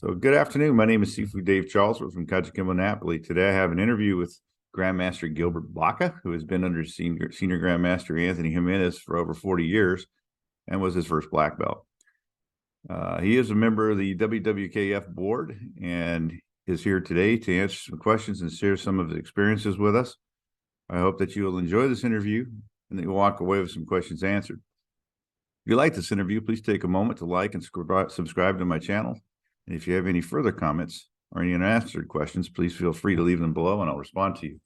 So good afternoon. My name is Seafood Dave Charles. We're from KAJUKENBO Napoli. Today I have an interview with Grandmaster Gilbert Baca, who has been under Senior Grandmaster Anthony Jimenez for over 40 years and was his first black belt. He is a member of the WWKF board and is here today to answer some questions and share some of his experiences with us. I hope that you will enjoy this interview and that you'll walk away with some questions answered. If you like this interview, please take a moment to like and subscribe to my channel. And if you have any further comments or any unanswered questions, please feel free to leave them below and I'll respond to you.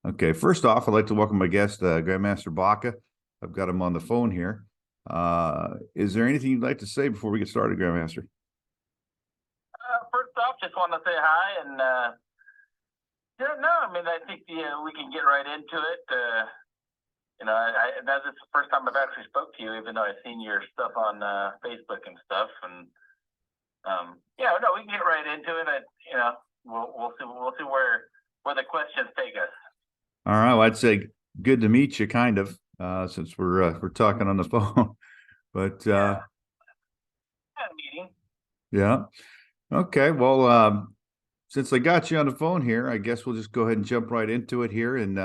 Okay, first off, I'd like to welcome my guest, Grandmaster Baca. I've got him on the phone here. Is there anything you'd like to say before we get started, Grandmaster? First off, just want to say hi. And I think we can get right into it. That's the first time I've actually spoke to you, even though I've seen your stuff on Facebook and stuff. And we can get right into it. We'll see where the questions take us. All right. Well, I'd say good to meet you, kind of, since we're talking on the phone. But meeting. Yeah. Okay. Well, since I got you on the phone here, I guess we'll just go ahead and jump right into it here. And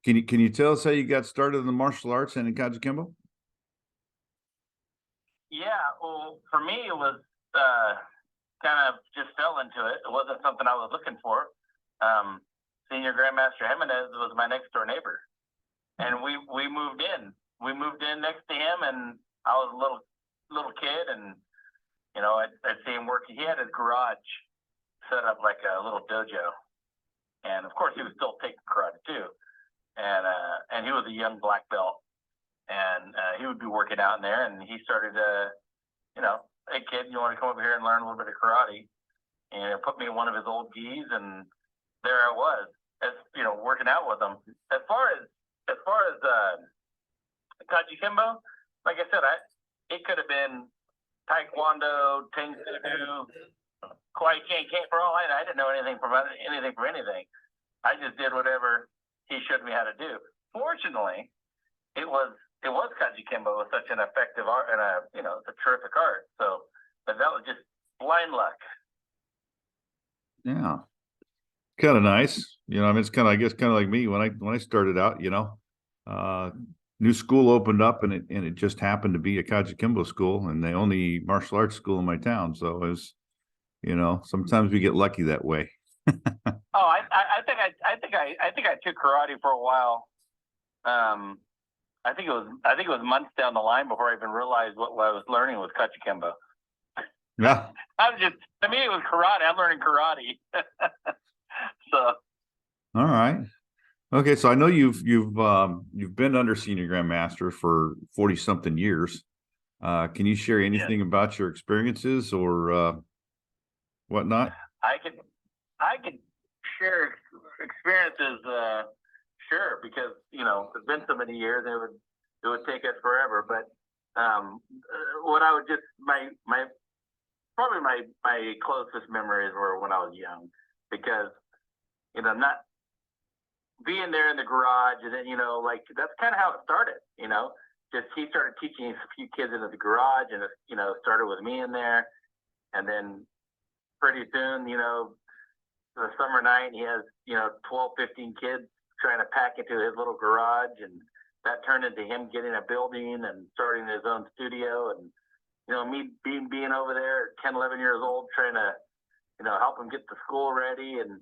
can you tell us how you got started in the martial arts and in KAJUKENBO? Yeah. Well, for me, it was kind of just fell into it. It wasn't something I was looking for. Senior Grandmaster Jimenez was my next door neighbor, and we moved in. We moved in next to him, and I was a little kid, and I'd see him working. He had his garage set up like a little dojo, and of course he was still taking karate too. And he was a young black belt, and he would be working out in there, and he started hey kid, you want to come over here and learn a little bit of karate? And put me in one of his old gis, and there I was, working out with him. As far as KAJUKENBO, like I said, it could have been Taekwondo, Teng Sudo, Kwai Chang, for all I didn't know anything from anything. I just did whatever he showed me how to do. Fortunately, it was KAJUKENBO. It was such an effective art and it's a terrific art. So, but that was just blind luck. Yeah, kind of nice. It's kind of like me when I started out. New school opened up and it just happened to be a KAJUKENBO school and the only martial arts school in my town. So it was, sometimes we get lucky that way. I think I took karate for a while. I think it was months down the line before I even realized what I was learning was KAJUKENBO. Yeah. To me, it was karate. I'm learning karate. So. All right. Okay. So I know you've been under Senior Grandmaster for 40-something years. Can you share anything about your experiences or whatnot? I could share experiences. Sure, because it's been so many years, it would take us forever. But what I would just my closest memories were when I was young, because not being there in the garage, and then that's kind of how it started. Just he started teaching a few kids into the garage, and it started with me in there, and then pretty soon, the summer night, he has 12, 15 kids trying to pack into his little garage, and that turned into him getting a building and starting his own studio. And me being over there at 10, 11 years old, trying to help him get the school ready. And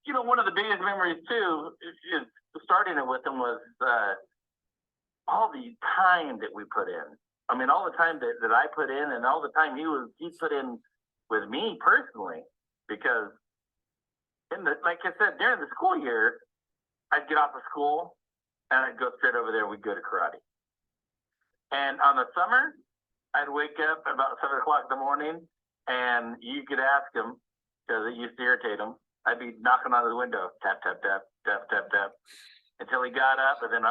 one of the biggest memories too is starting it with him was all the time that we put in. I mean, all the time that I put in, and all the time he put in with me personally, because like I said, during the school year, I'd get off of school and I'd go straight over there. We'd go to karate. And on the summer, I'd wake up about 7 o'clock in the morning, and you could ask him, because it used to irritate him. I'd be knocking on his window, tap, tap, tap, tap, tap, tap, until he got up, and then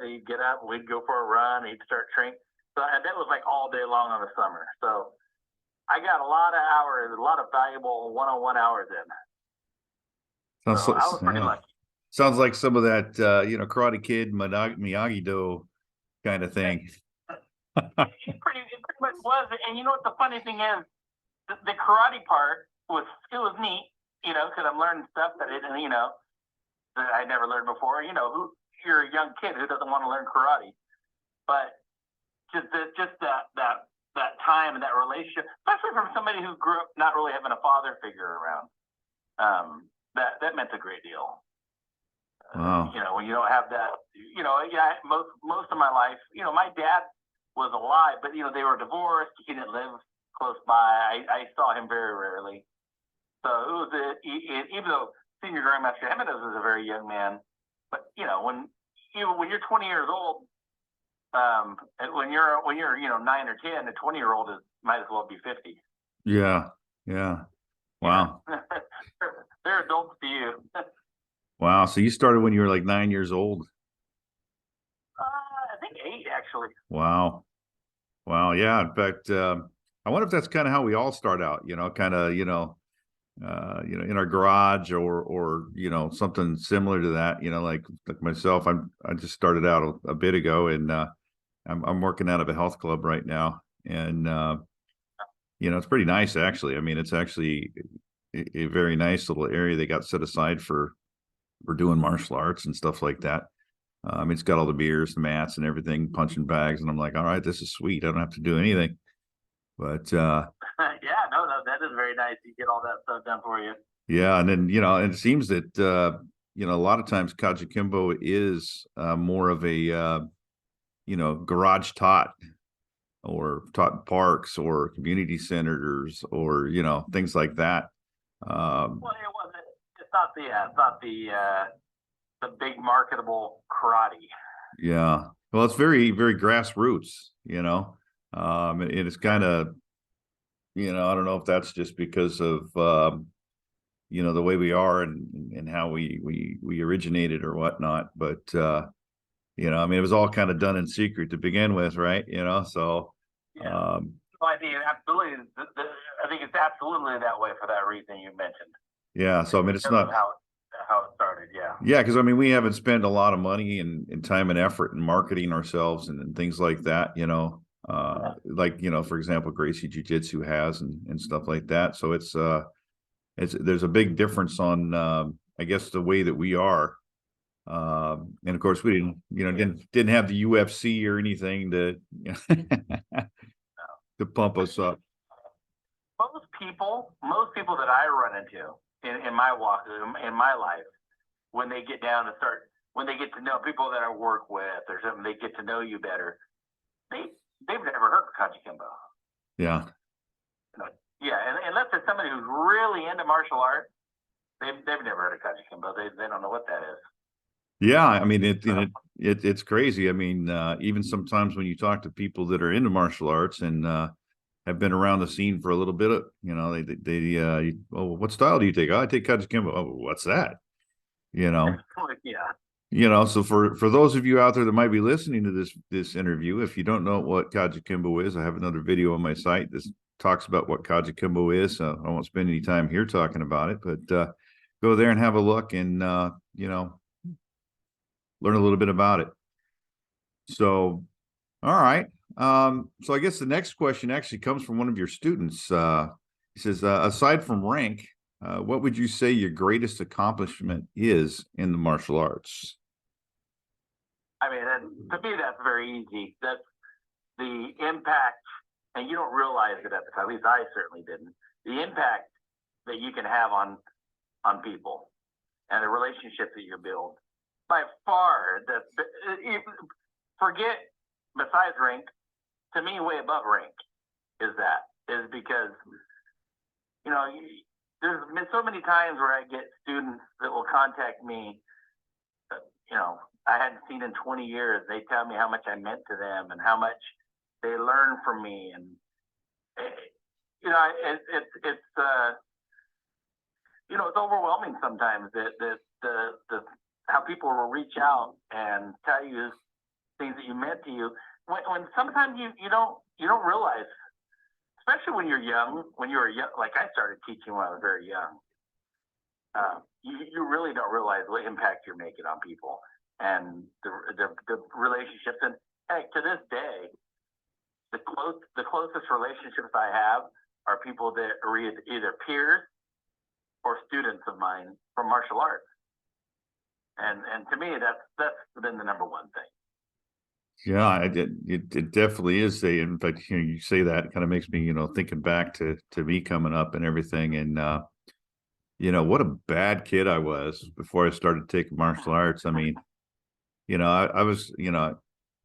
he'd get up, we'd go for a run, he'd start training. So, and that was like all day long on the summer. So I got a lot of hours, a lot of valuable one-on-one hours in. So I was pretty lucky. Sounds like some of that, Karate Kid, Miyagi-Do kind of thing. It pretty much was. And you know what the funny thing is? The karate part was neat, you know, because I'm learning stuff that I didn't, you know, that I never learned before. You know, you're a young kid who doesn't want to learn karate, but just that time and that relationship, especially from somebody who grew up not really having a father figure around, that meant a great deal. Wow. You know, when you don't have that, you know, yeah, most of my life, you know, my dad was alive, but you know, they were divorced. He didn't live close by. I saw him very rarely. So it was even though Senior Grandmaster Jimenez was a very young man, but you know, when you're 20 years old, when you're you know 9 or 10, a 20-year-old might as well be 50. Yeah. Wow. Yeah. They're adults to you. Wow. So you started when you were like 9 years old. I think 8 actually. Wow. Yeah. In fact, I wonder if that's kind of how we all start out, you know, kind of, in our garage or, something similar to that, like myself, I just started out a bit ago and, I'm working out of a health club right now. And, it's pretty nice actually. I mean, it's actually a very nice little area they got set aside for doing martial arts and stuff like that. It's got all the beers, the mats and everything, punching bags. And I'm like, all right, this is sweet. I don't have to do anything. But yeah, no, that is very nice. You get all that stuff done for you. Yeah, and then and it seems that a lot of times KAJUKENBO is more of a garage taught or taught in parks or community centers or things like that. Well, it wasn't. It's not the big marketable karate. Yeah, well, it's very very grassroots. And it's kind of I don't know if that's just because of the way we are and how we originated or whatnot, but I mean, it was all kind of done in secret to begin with, right? So yeah. I think absolutely. I think it's absolutely that way for that reason you mentioned. Yeah, so I mean, it's not how it started. Yeah, because I mean, we haven't spent a lot of money and time and effort in marketing ourselves and things like that. Like for example, Gracie Jiu-Jitsu has and stuff like that. So there's a big difference on I guess the way that we are. And of course we didn't have the UFC or anything to to pump us up. Most people that I run into in my walk in my life, when they get down when they get to know people that I work with or something, they get to know you better. They've never heard of KAJUKENBO. Yeah. Yeah, and unless it's somebody who's really into martial arts, they've never heard of KAJUKENBO. They don't know what that is. Yeah, I mean it's crazy. I mean, even sometimes when you talk to people that are into martial arts and have been around the scene for a little bit, oh, what style do you take? Oh, I take KAJUKENBO. Oh, what's that? Yeah. So for those of you out there that might be listening to this interview, if you don't know what KAJUKENBO is, I have another video on my site. This talks about what KAJUKENBO is. I won't spend any time here talking about it, but go there and have a look and learn a little bit about it. So, all right. So I guess the next question actually comes from one of your students. He says, aside from rank, what would you say your greatest accomplishment is in the martial arts? I mean, to me, that's very easy. That's the impact, and you don't realize it at the time. At least I certainly didn't. The impact that you can have on people and the relationships that you build. By far, forget besides rank. To me, way above rank is because there's been so many times where I get students that will contact me that, I hadn't seen in 20 years. They tell me how much I meant to them and how much they learned from me. And, it's overwhelming sometimes that how people will reach out and tell you things that you meant to you. When sometimes you don't realize, especially when you're young, like I started teaching when I was very young, you really don't realize what impact you're making on people and the relationships. And heck, to this day, the closest relationships I have are people that are either peers or students of mine from martial arts. And to me, that's been the number one thing. Yeah, it definitely is. In fact, you say that, it kind of makes me, thinking back to me coming up and everything. And, what a bad kid I was before I started taking martial arts. I mean, I was,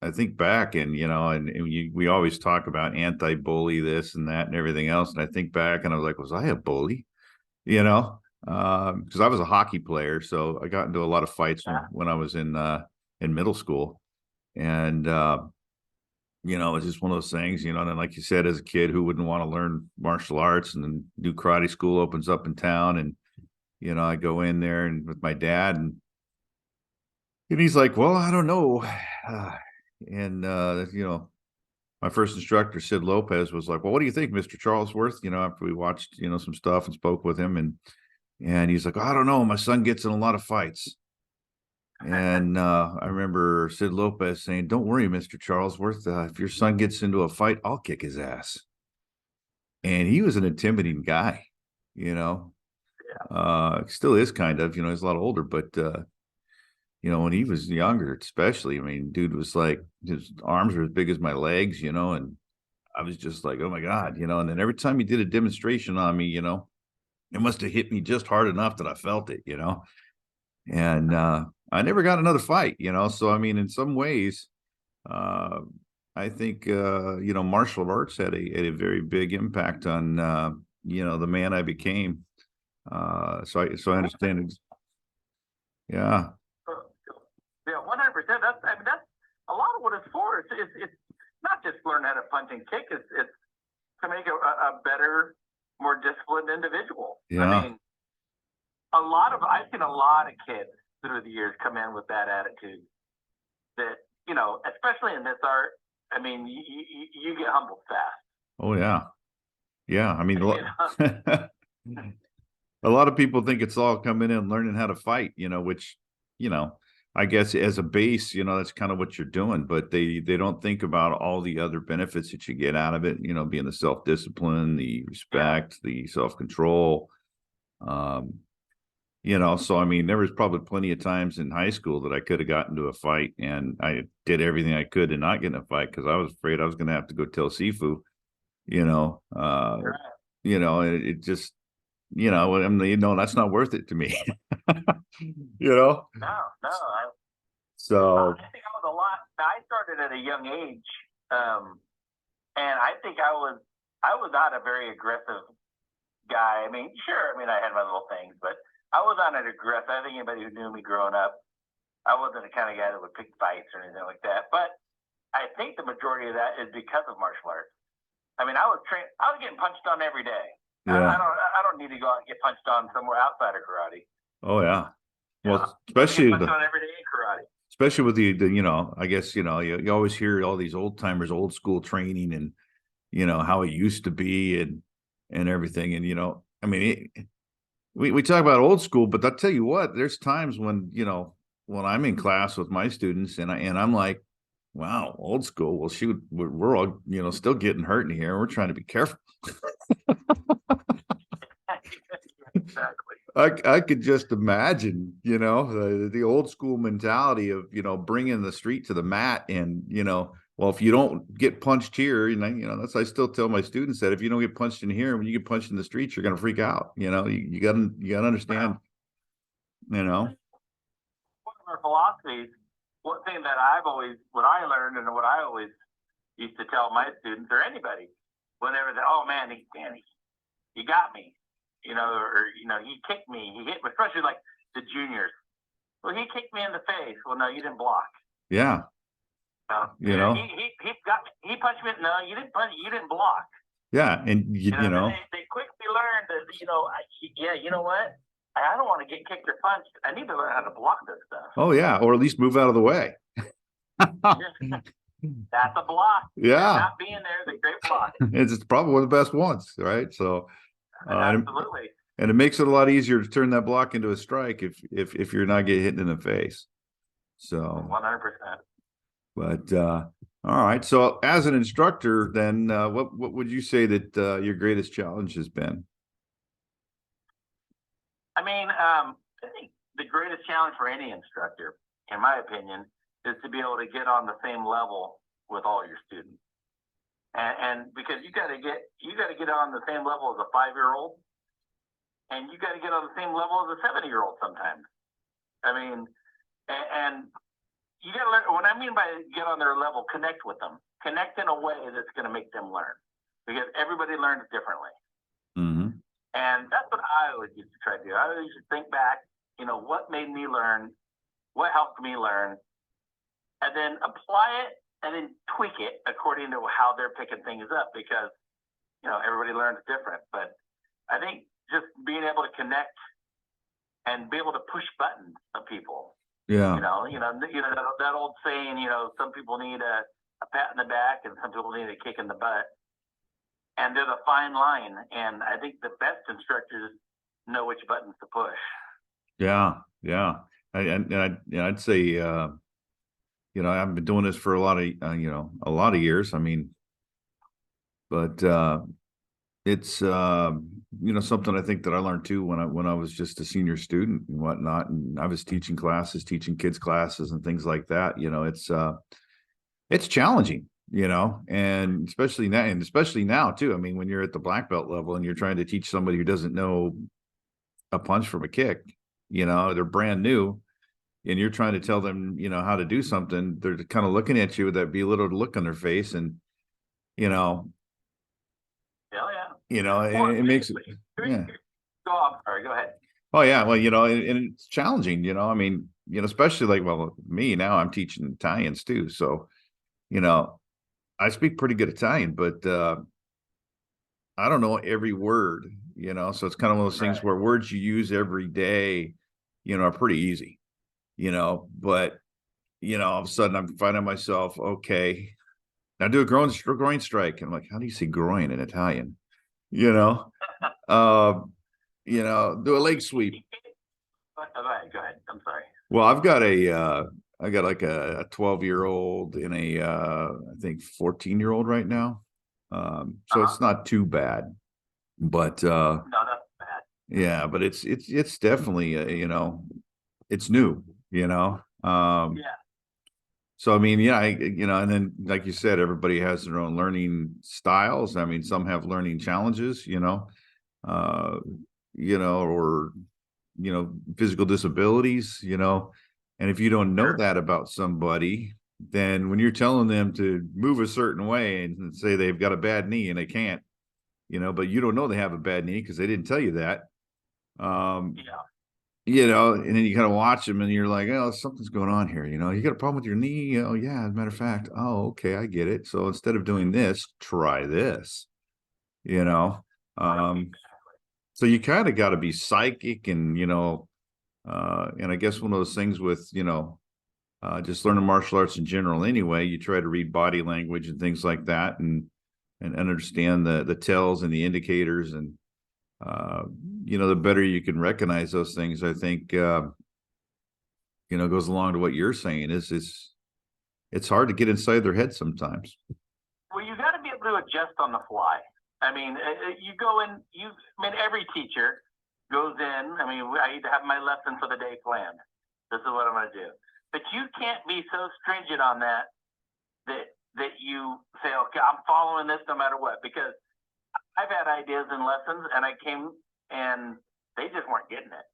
I think back and, we always talk about anti-bully this and that and everything else. And I think back and I was like, was I a bully? Because I was a hockey player. So I got into a lot of fights when I was in middle school. And, it's just one of those things, and then, like you said, as a kid, who wouldn't want to learn martial arts, and then new karate school opens up in town. And, I go in there and with my dad and he's like, well, I don't know. My first instructor, Sid Lopez, was like, well, what do you think, Mr. Charlesworth? After we watched, some stuff and spoke with him, and he's like, I don't know. My son gets in a lot of fights. And I remember Sid Lopez saying, don't worry, Mr. Charlesworth. If your son gets into a fight, I'll kick his ass. And he was an intimidating guy, still is kind of, he's a lot older, but, when he was younger, especially, I mean, dude was like, his arms were as big as my legs, and I was just like, oh my God, and then every time he did a demonstration on me, it must have hit me just hard enough that I felt it, and I never got another fight, so I mean, in some ways, I think martial arts had a very big impact on the man I became. So I understand it. Yeah. Yeah, 100%. That's a lot of what it's for. It's not just learn how to punch and kick. It's to make a better, more disciplined individual. Yeah. I mean, I've seen a lot of kids through the years come in with that attitude that, especially in this art, I mean, you get humbled fast. Oh yeah. Yeah. I mean, a lot of people think it's all coming in and learning how to fight, which, I guess as a base, that's kind of what you're doing, but they don't think about all the other benefits that you get out of it, being the self-discipline, the respect, the self-control, so I mean, there was probably plenty of times in high school that I could have gotten into a fight, and I did everything I could to not get in a fight because I was afraid I was going to have to go tell Sifu, it just, I mean, that's not worth it to me, No. So I think I was a lot. I started at a young age, and I think I was not a very aggressive guy. I mean, sure, I had my little things, but I was not an aggressive. I think anybody who knew me growing up, I wasn't the kind of guy that would pick fights or anything like that. But I think the majority of that is because of martial arts. I mean, I was getting punched on every day. Yeah. I don't need to go out and get punched on somewhere outside of karate. Oh yeah. Well, especially on every day in karate. Especially with the I guess, you always hear all these old timers, old school training and, how it used to be and everything. And, I mean, we talk about old school, but I'll tell you what, there's times when, when I'm in class with my students and I'm like, wow, old school. Well, shoot, we're all, still getting hurt in here. We're trying to be careful. Exactly. I could just imagine, the old school mentality of, bringing the street to the mat and, well, if you don't get punched here, that's, I still tell my students that if you don't get punched in here, when you get punched in the streets, you're going to freak out. You gotta understand, One of our philosophies, one thing that what I learned and what I always used to tell my students or anybody, whenever oh man, he got me. He kicked me, he hit me, especially like the juniors. Well, he kicked me in the face. Well, no, you didn't block. Yeah. He got me. He punched me. No, you didn't punch. You didn't block. Yeah, and they quickly learned that you know what? I don't want to get kicked or punched. I need to learn how to block this stuff. Oh yeah, or at least move out of the way. That's a block. Yeah, not being there is a great block. It's probably one of the best ones, right? So absolutely. And it makes it a lot easier to turn that block into a strike if you're not getting hit in the face. So 100%. But All right. So as an instructor, then what would you say that your greatest challenge has been? I mean, I think the greatest challenge for any instructor, in my opinion, is to be able to get on the same level with all your students. And because you got to get on the same level as a 5-year-old, and you got to get on the same level as a 70-year-old sometimes. I mean, and you got to learn. What I mean by get on their level, connect with them, connect in a way that's going to make them learn, because everybody learns differently. Mm-hmm. And that's what I always used to try to do. I always used to think back, what made me learn, what helped me learn, and then apply it and then tweak it according to how they're picking things up, because, everybody learns different. But I think just being able to connect and be able to push buttons of people, Yeah. that old saying, some people need a pat in the back and some people need a kick in the butt. And there's a fine line. And I think the best instructors know which buttons to push. Yeah. Yeah. I'd say, I've been doing this for a lot of years. I mean, but it's something I think that I learned too when I was just a senior student and whatnot, and I was teaching kids classes and things like that. It's challenging, and especially now too. I mean, when you're at the black belt level and you're trying to teach somebody who doesn't know a punch from a kick, they're brand new, and you're trying to tell them, how to do something. They're kind of looking at you with that belittled look on their face, and it makes it, yeah. Go on. Sorry, go ahead. Oh yeah, well, and it's challenging, I mean, especially like, well, me now, I'm teaching Italians too, so I speak pretty good Italian, but I don't know every word, so it's kind of one of those things where words you use every day, are pretty easy, but all of a sudden I'm finding myself, okay, now do a groin strike, and I'm like, how do you say groin in Italian? Uh, do a leg sweep. Go ahead. I'm sorry. Well, I got like a 12-year-old and I think 14-year-old right now. So it's not too bad, but no, that's bad. Yeah, but it's definitely it's new, Yeah. So I mean, yeah, and then like you said, everybody has their own learning styles. I mean, some have learning challenges, uh, or physical disabilities, and if you don't know that about somebody, then when you're telling them to move a certain way and say they've got a bad knee and they can't, but you don't know they have a bad knee because they didn't tell you that. And then you kind of watch them and you're like, oh, something's going on here. You got a problem with your knee? Oh, yeah, as a matter of fact. Oh, okay, I get it. So instead of doing this, try this, so you kind of got to be psychic and, and I guess one of those things with, just learning martial arts in general anyway, you try to read body language and things like that and understand the tells and the indicators, and the better you can recognize those things, I think goes along to what you're saying is it's hard to get inside their head sometimes. Well, you got to be able to adjust on the fly. I mean, you go in, every teacher goes in. I mean, I need to have my lesson for the day planned. This is what I'm going to do. But you can't be so stringent on that you say, okay, I'm following this no matter what, because I've had ideas and lessons and I came and they just weren't getting it.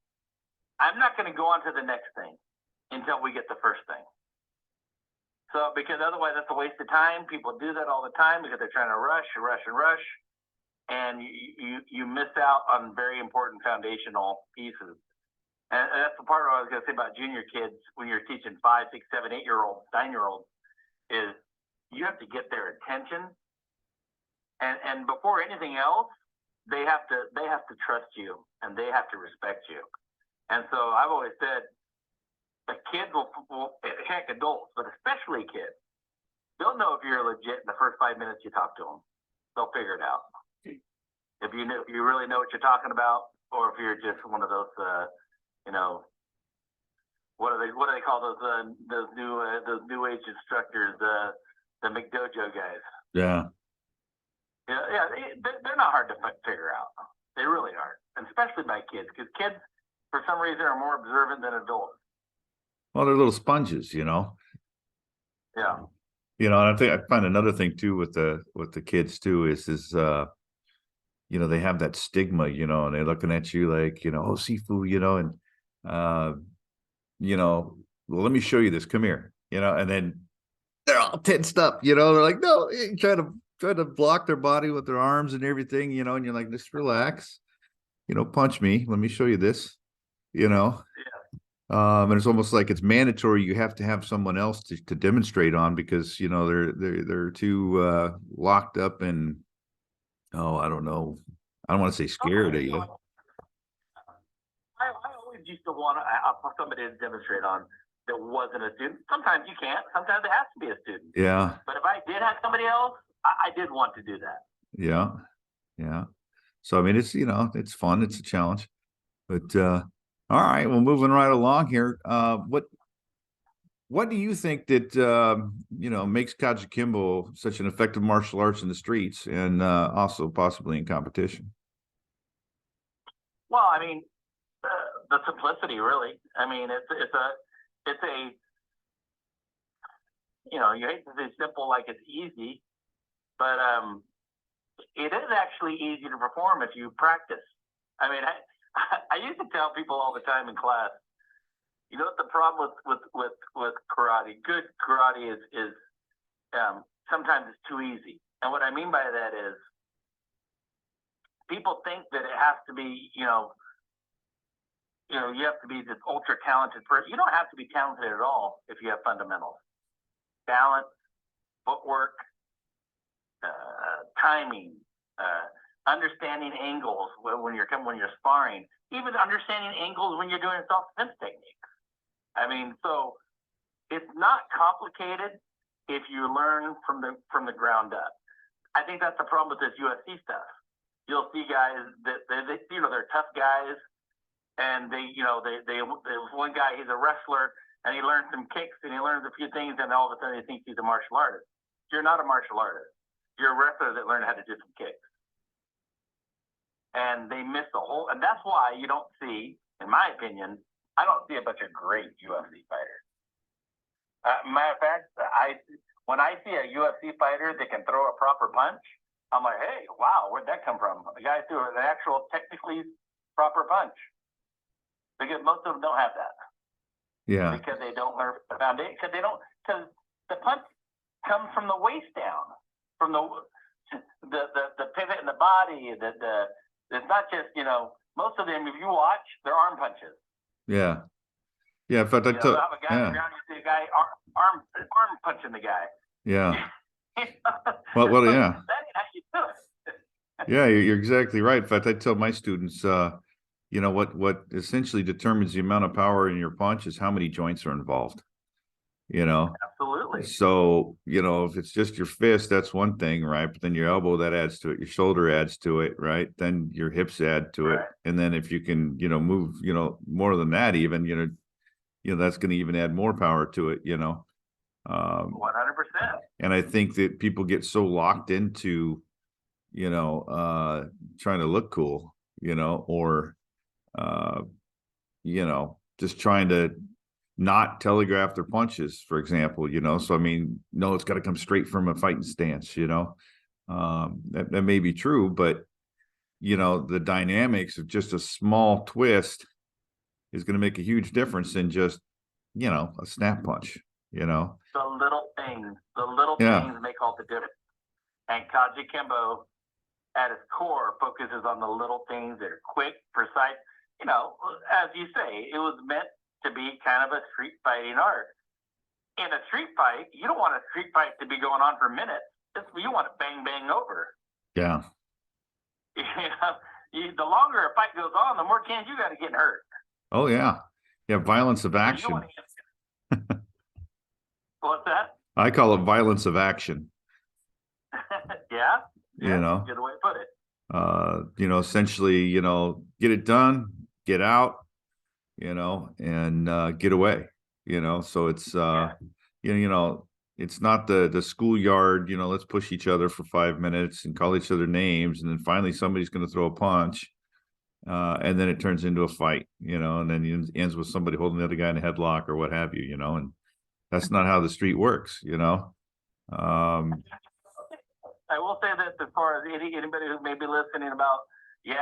I'm not going to go on to the next thing until we get the first thing. So, because otherwise that's a waste of time. People do that all the time because they're trying to rush. And you miss out on very important foundational pieces. And that's the part I was going to say about junior kids when you're teaching 5, 6, 7, 8-year-olds, 9-year-olds, is you have to get their attention. And before anything else, they have to trust you and they have to respect you. And so I've always said, the kids will heck, adults, but especially kids, they'll know if you're legit in the first 5 minutes you talk to them. They'll figure it out. If you really know what you're talking about, or if you're just one of those, what do they call those new age instructors? the McDojo guys. Yeah. Yeah, they're not hard to figure out. They really aren't, and especially by kids, because kids, for some reason, are more observant than adults. Well, they're little sponges, you know. Yeah. You know, and I think I find another thing too with the kids too is you know, they have that stigma, you know, and they're looking at you like, you know, oh, Sifu, you know, and you know, well, let me show you this. Come here, you know, and then they're all tensed up, you know, they're like, no, trying to block their body with their arms and everything, you know, and you're like, just relax, you know, punch me, let me show you this, you know. And it's almost like it's mandatory. You have to have someone else to demonstrate on because, you know, they're too locked up and, oh, I don't know. I don't want to say scared of you. I always used to want somebody to demonstrate on that wasn't a student. Sometimes you can't. Sometimes it has to be a student. Yeah. But if I did have somebody else, I did want to do that. Yeah. Yeah. So, I mean, it's, you know, it's fun. It's a challenge. But all right. Well, moving right along here. What do you think that you know, makes KAJUKENBO such an effective martial arts in the streets and also possibly in competition? Well, I mean, the simplicity, really. I mean, it's a you know, you hate to say simple like it's easy, but it is actually easy to perform if you practice. I mean, I used to tell people all the time in class, you know what the problem with karate? Good karate is sometimes it's too easy. And what I mean by that is people think that it has to be, you have to be this ultra talented person. You don't have to be talented at all if you have fundamentals. Balance, footwork, timing, understanding angles when you're sparring, even understanding angles when you're doing self-defense techniques. I mean, so it's not complicated if you learn from the ground up. I think that's the problem with this UFC stuff. You'll see guys that they're tough guys, and they one guy, he's a wrestler and he learns some kicks and he learns a few things, and all of a sudden he thinks he's a martial artist. You're not a martial artist. You're a wrestler that learned how to do some kicks. And they miss the whole, and that's why you don't see, in my opinion, I don't see a bunch of great UFC fighters. Matter of fact, when I see a UFC fighter that can throw a proper punch, I'm like, hey, wow, where'd that come from? The guy threw an actual technically proper punch. Because most of them don't have that. Yeah. Because they don't learn the foundation. Because the punch comes from the waist down, from the pivot in the body. It's not just, most of them, if you watch, they're arm punches. Yeah. Yeah. In fact, I have a guy on the ground, you see a guy arm punching the guy. Yeah. Well, yeah. That ain't how you do it. Yeah, you're exactly right. In fact, I tell my students, what essentially determines the amount of power in your punch is how many joints are involved. Absolutely. So, if it's just your fist, that's one thing, right? But then your elbow, that adds to it. Your shoulder adds to it, right? Then your hips add to it. And then if you can, move, more than that, even, that's going to even add more power to it, 100%. And I think that people get so locked into, trying to look cool, or, just trying to not telegraph their punches, for example, so, I mean, no, it's got to come straight from a fighting stance, that may be true, but, the dynamics of just a small twist is going to make a huge difference in just, a snap punch, The little things make all the difference. And KAJUKENBO, at its core, focuses on the little things that are quick, precise. As you say, it was meant to be kind of a street fighting art. In a street fight, you don't want a street fight to be going on for minutes. You want it bang, bang over. Yeah. The longer a fight goes on, the more chance you got to get hurt. Oh, yeah. Yeah, violence of action. What's that? I call it violence of action. Yeah. Good way to put it. Essentially, get it done, get out, and get away, so it's, it's not the schoolyard, let's push each other for 5 minutes and call each other names. And then finally somebody's going to throw a punch. And then it turns into a fight, and then it ends with somebody holding the other guy in a headlock or what have you, and that's not how the street works, I will say this as far as anybody who may be listening about, these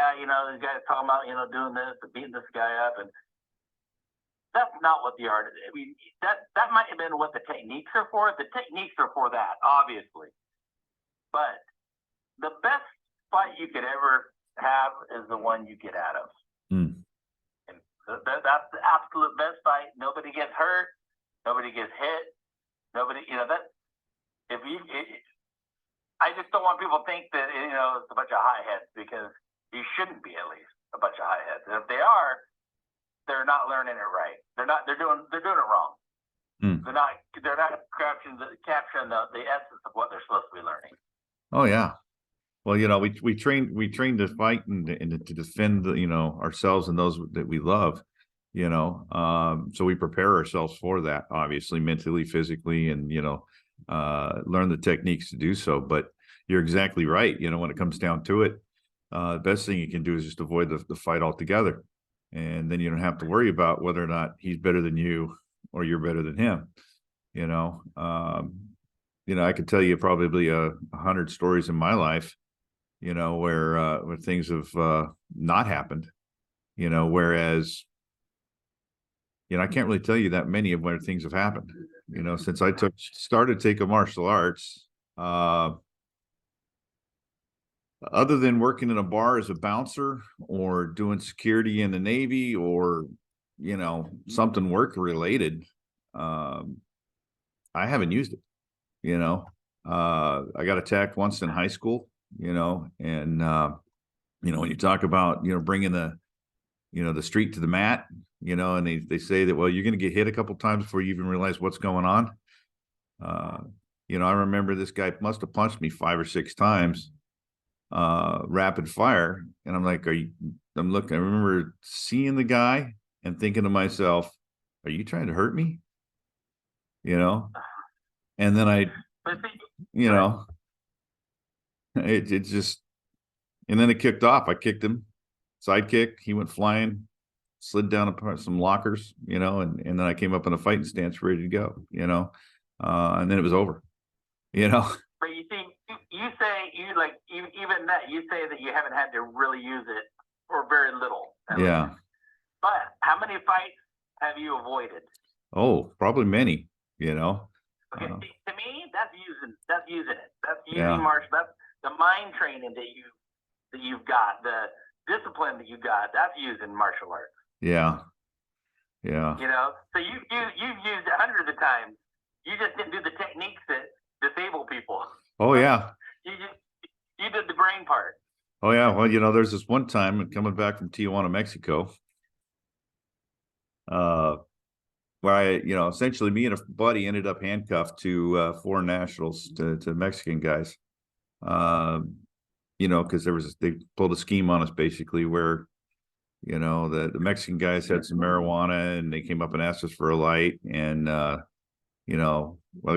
guys talking about, doing this and beating this guy up, and that's not what the art is. I mean, that might have been what the techniques are for. The techniques are for that, obviously. But the best fight you could ever have is the one you get out of. Mm. And that's the absolute best fight. Nobody gets hurt. Nobody gets hit. Nobody, I just don't want people to think that, it's a bunch of high heads, because you shouldn't be at least a bunch of high heads. And if they are, they're not learning it right. They're doing it wrong. Mm. They're not capturing the essence of what they're supposed to be learning. Oh yeah. Well, we train to fight and to defend, ourselves and those that we love, so we prepare ourselves for that, obviously, mentally, physically, and, learn the techniques to do so. But you're exactly right. When it comes down to it, the best thing you can do is just avoid the fight altogether. And then you don't have to worry about whether or not he's better than you or you're better than him. I could tell you probably 100 stories in my life, where things have not happened, whereas, I can't really tell you that many of where things have happened, since I started taking martial arts, other than working in a bar as a bouncer or doing security in the Navy or, something work related. I haven't used it, I got attacked once in high school, and, when you talk about, bringing the street to the mat, and they say that, well, you're going to get hit a couple times before you even realize what's going on. I remember this guy must have punched me 5 or 6 times, rapid fire. And I'm like, I remember seeing the guy and thinking to myself, are you trying to hurt me? And then it just, and then it kicked off. I kicked him, side kick. He went flying, slid down some lockers, and then I came up in a fighting stance ready to go, and then it was over, But you see, you say even that you say that you haven't had to really use it, or very little. Yeah. Least. But how many fights have you avoided? Oh, probably many, Okay, to me, that's using it. That's using martial. That's the mind training that you've got, the discipline that you got. That's using martial arts. Yeah. So you've used it hundreds of times. You just didn't do the techniques that disable people. Oh yeah. You did the brain part. Oh yeah. Well, there's this one time coming back from Tijuana, Mexico, where I, essentially me and a buddy ended up handcuffed to foreign nationals, to Mexican guys, because they pulled a scheme on us basically where, the Mexican guys had some marijuana and they came up and asked us for a light, and like,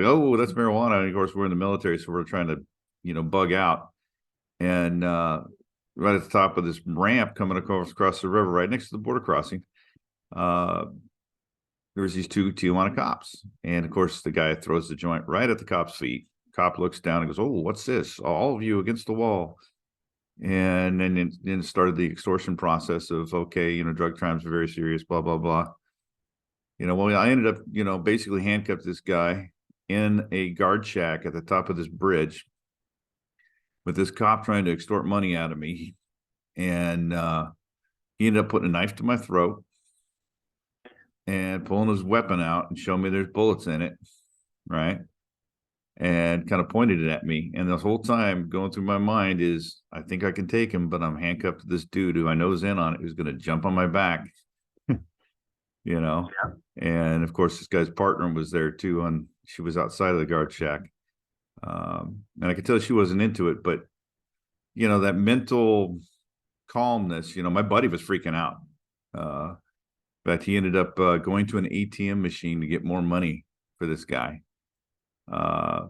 oh, that's marijuana. And of course we're in the military, so we're trying to, bug out. And right at the top of this ramp coming across the river, right next to the border crossing, there was these 2 Tijuana cops. And of course the guy throws the joint right at the cop's feet. Cop looks down and goes, oh, what's this? All of you against the wall. And then started the extortion process of, okay, drug crimes are very serious, blah, blah, blah. Well, I ended up, basically handcuffed this guy in a guard shack at the top of this bridge with this cop trying to extort money out of me. And he ended up putting a knife to my throat and pulling his weapon out and showing me there's bullets in it, right? And kind of pointed it at me. And the whole time going through my mind is, I think I can take him, but I'm handcuffed to this dude who I know is in on it, who's going to jump on my back, Yeah. And of course, this guy's partner was there too, and she was outside of the guard shack. And I could tell she wasn't into it, but, that mental calmness, my buddy was freaking out. But he ended up going to an ATM machine to get more money for this guy.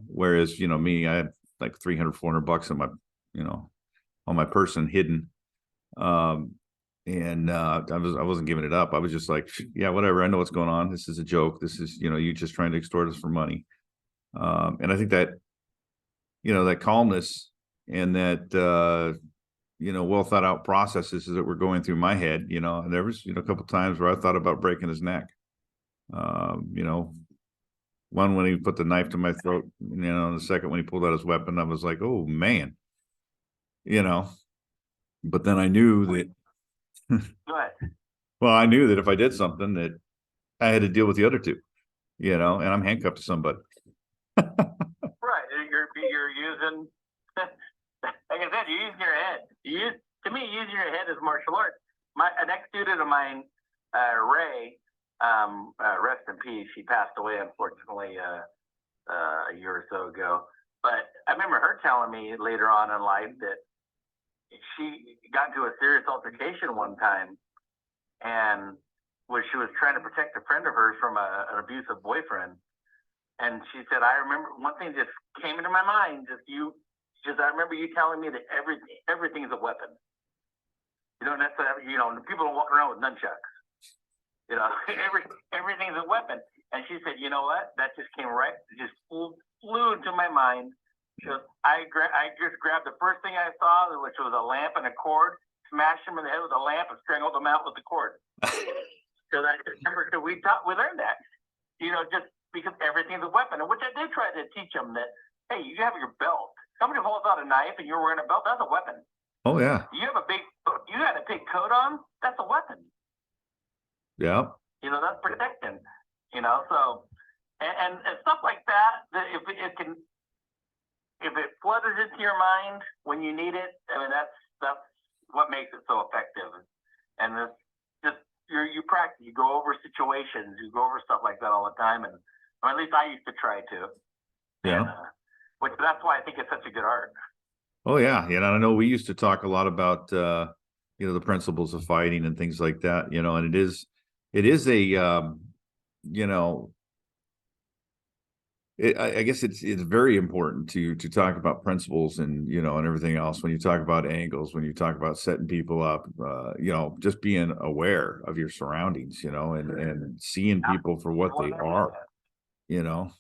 Whereas, me, I had like 300, 400 bucks on my, on my person hidden. And I wasn't giving it up. I was just like, yeah, whatever. I know what's going on. This is a joke. This is, you just trying to extort us for money. And I think that, that calmness and that, well thought out processes that were going through my head, and there was, a couple of times where I thought about breaking his neck. One when he put the knife to my throat, and the second when he pulled out his weapon, I was like, oh man, but then I knew that, well, I knew that if I did something that I had to deal with the other two, and I'm handcuffed to somebody. Right. You're using, like I said, you're using your head. To me, using your head is martial arts. An ex-student of mine, Ray, rest in peace. She passed away, unfortunately, a year or so ago. But I remember her telling me later on in life that she got into a serious altercation one time, and she was trying to protect a friend of hers from an abusive boyfriend. And she said, I remember one thing just came into my mind. I remember you telling me that everything is a weapon. You don't necessarily, people don't walk around with nunchucks. Everything's a weapon. And she said, you know what? That just came just flew into my mind. She goes, I just grabbed the first thing I saw, which was a lamp and a cord, smashed him in the head with a lamp and strangled him out with the cord. So I remember we learned that, just because everything's a weapon, and which I did try to teach them that, hey, you have your belt. Somebody holds out a knife and you're wearing a belt, that's a weapon. Oh yeah. You had a big coat on, that's a weapon. Yeah. That's protecting. So and stuff like that. If it flutters into your mind when you need it, I mean that's what makes it so effective. And it's just you practice. You go over situations. You go over stuff like that all the time, or at least I used to try to. Yeah. And, that's why I think it's such a good art. Oh yeah. I know we used to talk a lot about the principles of fighting and things like that, and it is a I guess it's very important to talk about principles and and everything else when you talk about angles, when you talk about setting people up, just being aware of your surroundings, and seeing people for what they are, Number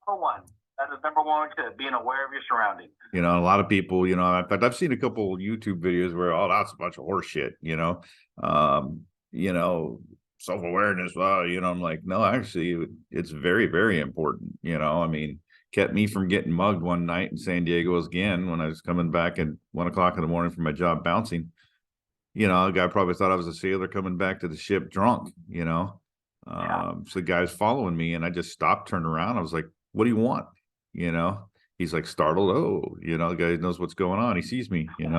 one. That is number one, to being aware of your surroundings. A lot of people, in fact, I've seen a couple YouTube videos where, oh, that's a bunch of horse shit, self-awareness. Well, I'm like, no, actually, it's very, very important. I mean, kept me from getting mugged one night in San Diego again when I was coming back at 1 o'clock in the morning from my job bouncing. The guy probably thought I was a sailor coming back to the ship drunk, So the guy's following me, and I just stopped, turned around. I was like, what do you want? He's like startled. Oh, the guy knows what's going on. He sees me, and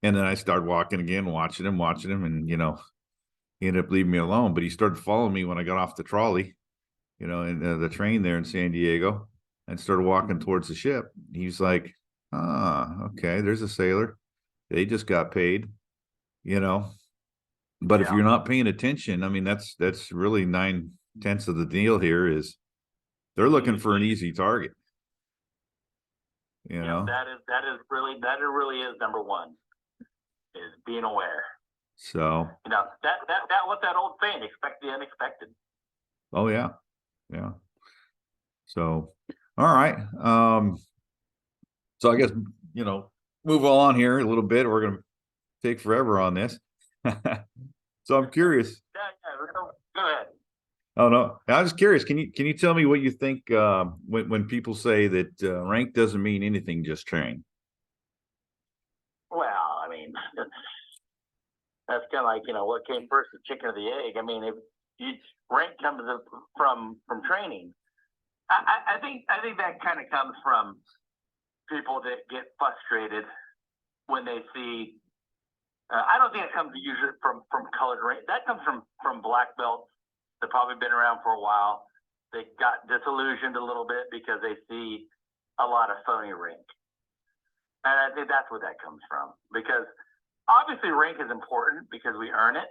then I started walking again, watching him, and, he ended up leaving me alone, but he started following me when I got off the trolley, in the train there in San Diego, and started walking towards the ship. He's like, okay, there's a sailor. They just got paid, but if you're not paying attention, I mean, that's really 9/10 of the deal here is they're looking for an easy target. That really is number one, is being aware. So what's that old saying? Expect the unexpected. Oh yeah. So all right. So I guess move on here a little bit. We're gonna take forever on this. So I'm curious. Go ahead. Oh no, I was curious. Can you tell me what you think when people say that rank doesn't mean anything, just train? Well, I mean, that's kind of like what came first, the chicken or the egg. I mean, if rank comes from training, I think that kind of comes from people that get frustrated when they see. I don't think it comes usually from colored rank. That comes from black belts. They've probably been around for a while. They got disillusioned a little bit because they see a lot of phony rank. And I think that's where that comes from. Because obviously rank is important because we earn it.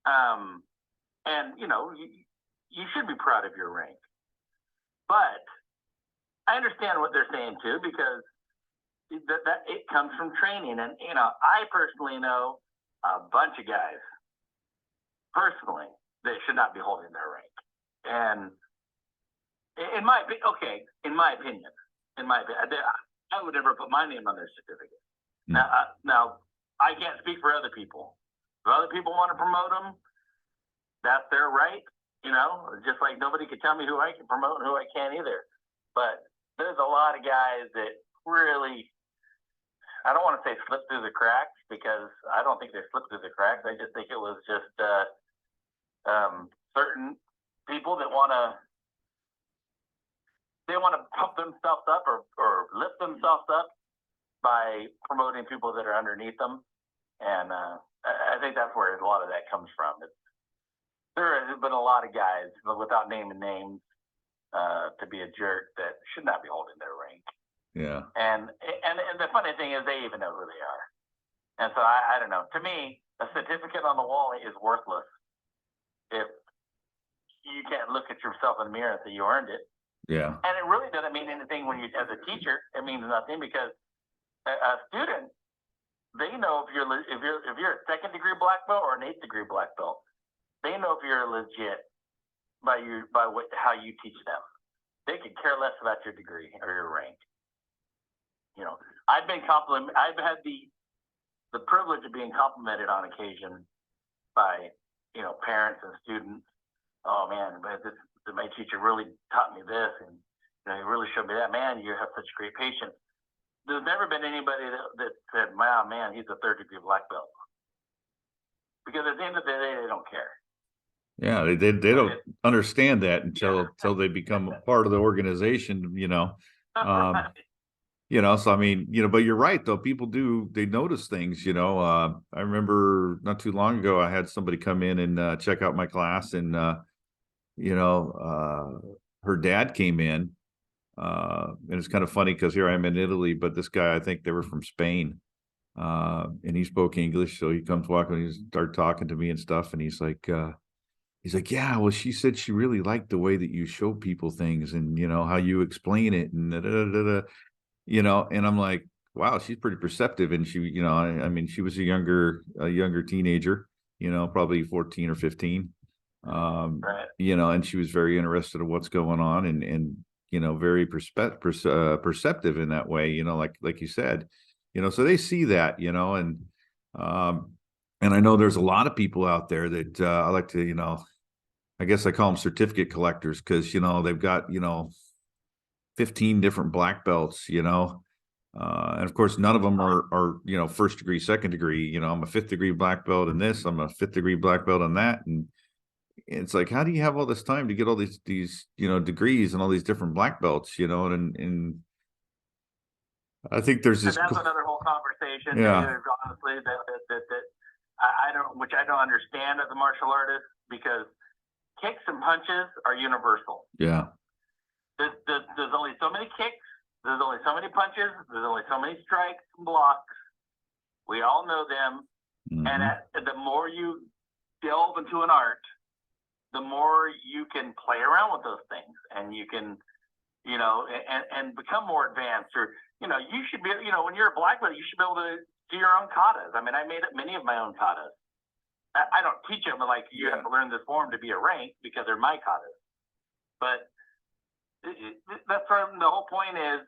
And, you should be proud of your rank. But I understand what they're saying too, because that it comes from training. And, you know, I personally know a bunch of guys personally that should not be holding their rank. And in my opinion, I would never put my name on their certificate. Now, I can't speak for other people. If other people want to promote them, that's their right. You know, just like nobody can tell me who I can promote and who I can't either. But there's a lot of guys that really, I don't want to say slip through the cracks, because I don't think they slipped through the cracks. I just think it was just certain people that want to pump themselves up or lift themselves up by promoting people that are underneath them. And I think that's where a lot of that comes from. There has been a lot of guys, without naming names, to be a jerk that should not be holding their rank. Yeah. And the funny thing is, they even know who they are. And so I don't know. To me, a certificate on the wall is worthless if you can't look at yourself in the mirror and say you earned it. Yeah. And it really doesn't mean anything when you, as a teacher, it means nothing, because a student, they know if you're a second degree black belt or an 8th degree black belt. They know if you're legit by how you teach them. They could care less about your degree or your rank. You know, I've had the privilege of being complimented on occasion by, you know, parents and students. Oh man, but my teacher really taught me this, and, you know, he really showed me that. Man, you have such great patience. There's never been anybody that said, "Wow, man, he's a 3rd degree black belt," because at the end of the day, they don't care. Yeah, they don't understand that until they become a part of the organization, you know. You know, so I mean, you know, but you're right though. People they notice things, you know. I remember not too long ago, I had somebody come in and check out my class, and you know, her dad came in, and it's kind of funny because here I am in Italy, but this guy, I think they were from Spain, and he spoke English, so he comes walking, and he started talking to me and stuff, and he's like, yeah, well, she said she really liked the way that you show people things, and, you know, how you explain it, and da, da, da, da, you know, and I'm like, wow, she's pretty perceptive. And she, you know, I mean, she was a younger teenager, you know, probably 14 or 15, Right. you know, and she was very interested in what's going on, and, you know, very perceptive in that way, you know, like you said, you know, so they see that, you know, and I know there's a lot of people out there that I like to, you know, I guess I call them certificate collectors, because, you know, they've got, you know, 15 different black belts, you know, and of course, none of them are, you know, 1st degree, 2nd degree. You know, I'm a 5th degree black belt in this, I'm a 5th degree black belt in that. And it's like, how do you have all this time to get all these, you know, degrees and all these different black belts, you know, and I think there's this. And that's another whole conversation. Yeah. Dave, honestly, that I don't understand as a martial artist, because kicks and punches are universal. Yeah. There's only so many kicks. There's only so many punches. There's only so many strikes and blocks. We all know them. Mm-hmm. And the more you delve into an art, the more you can play around with those things, and you can, you know, and become more advanced. Or, you know, you should be, you know, when you're a black belt, you should be able to do your own katas. I mean, I made many of my own katas. I don't teach them like you have to learn this form to be a rank, because they're my katas. But that's the whole point is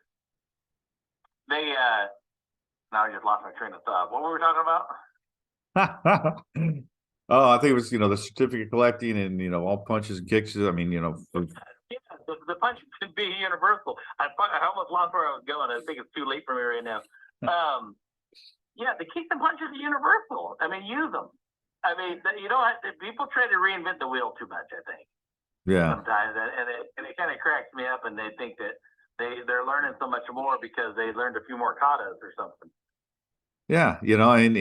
they. Now I just lost my train of thought. What were we talking about? Oh, I think it was, you know, the certificate collecting, and, you know, all punches and kicks. I mean, you know, yeah, the punches can be universal. I almost lost where I was going. I think it's too late for me right now. Yeah, the kicks and punches are universal. I mean, use them. I mean, you know, people try to reinvent the wheel too much, I think. Yeah. Sometimes, and it kind of cracks me up, and they think that they're learning so much more because they learned a few more katas or something. Yeah, you know, and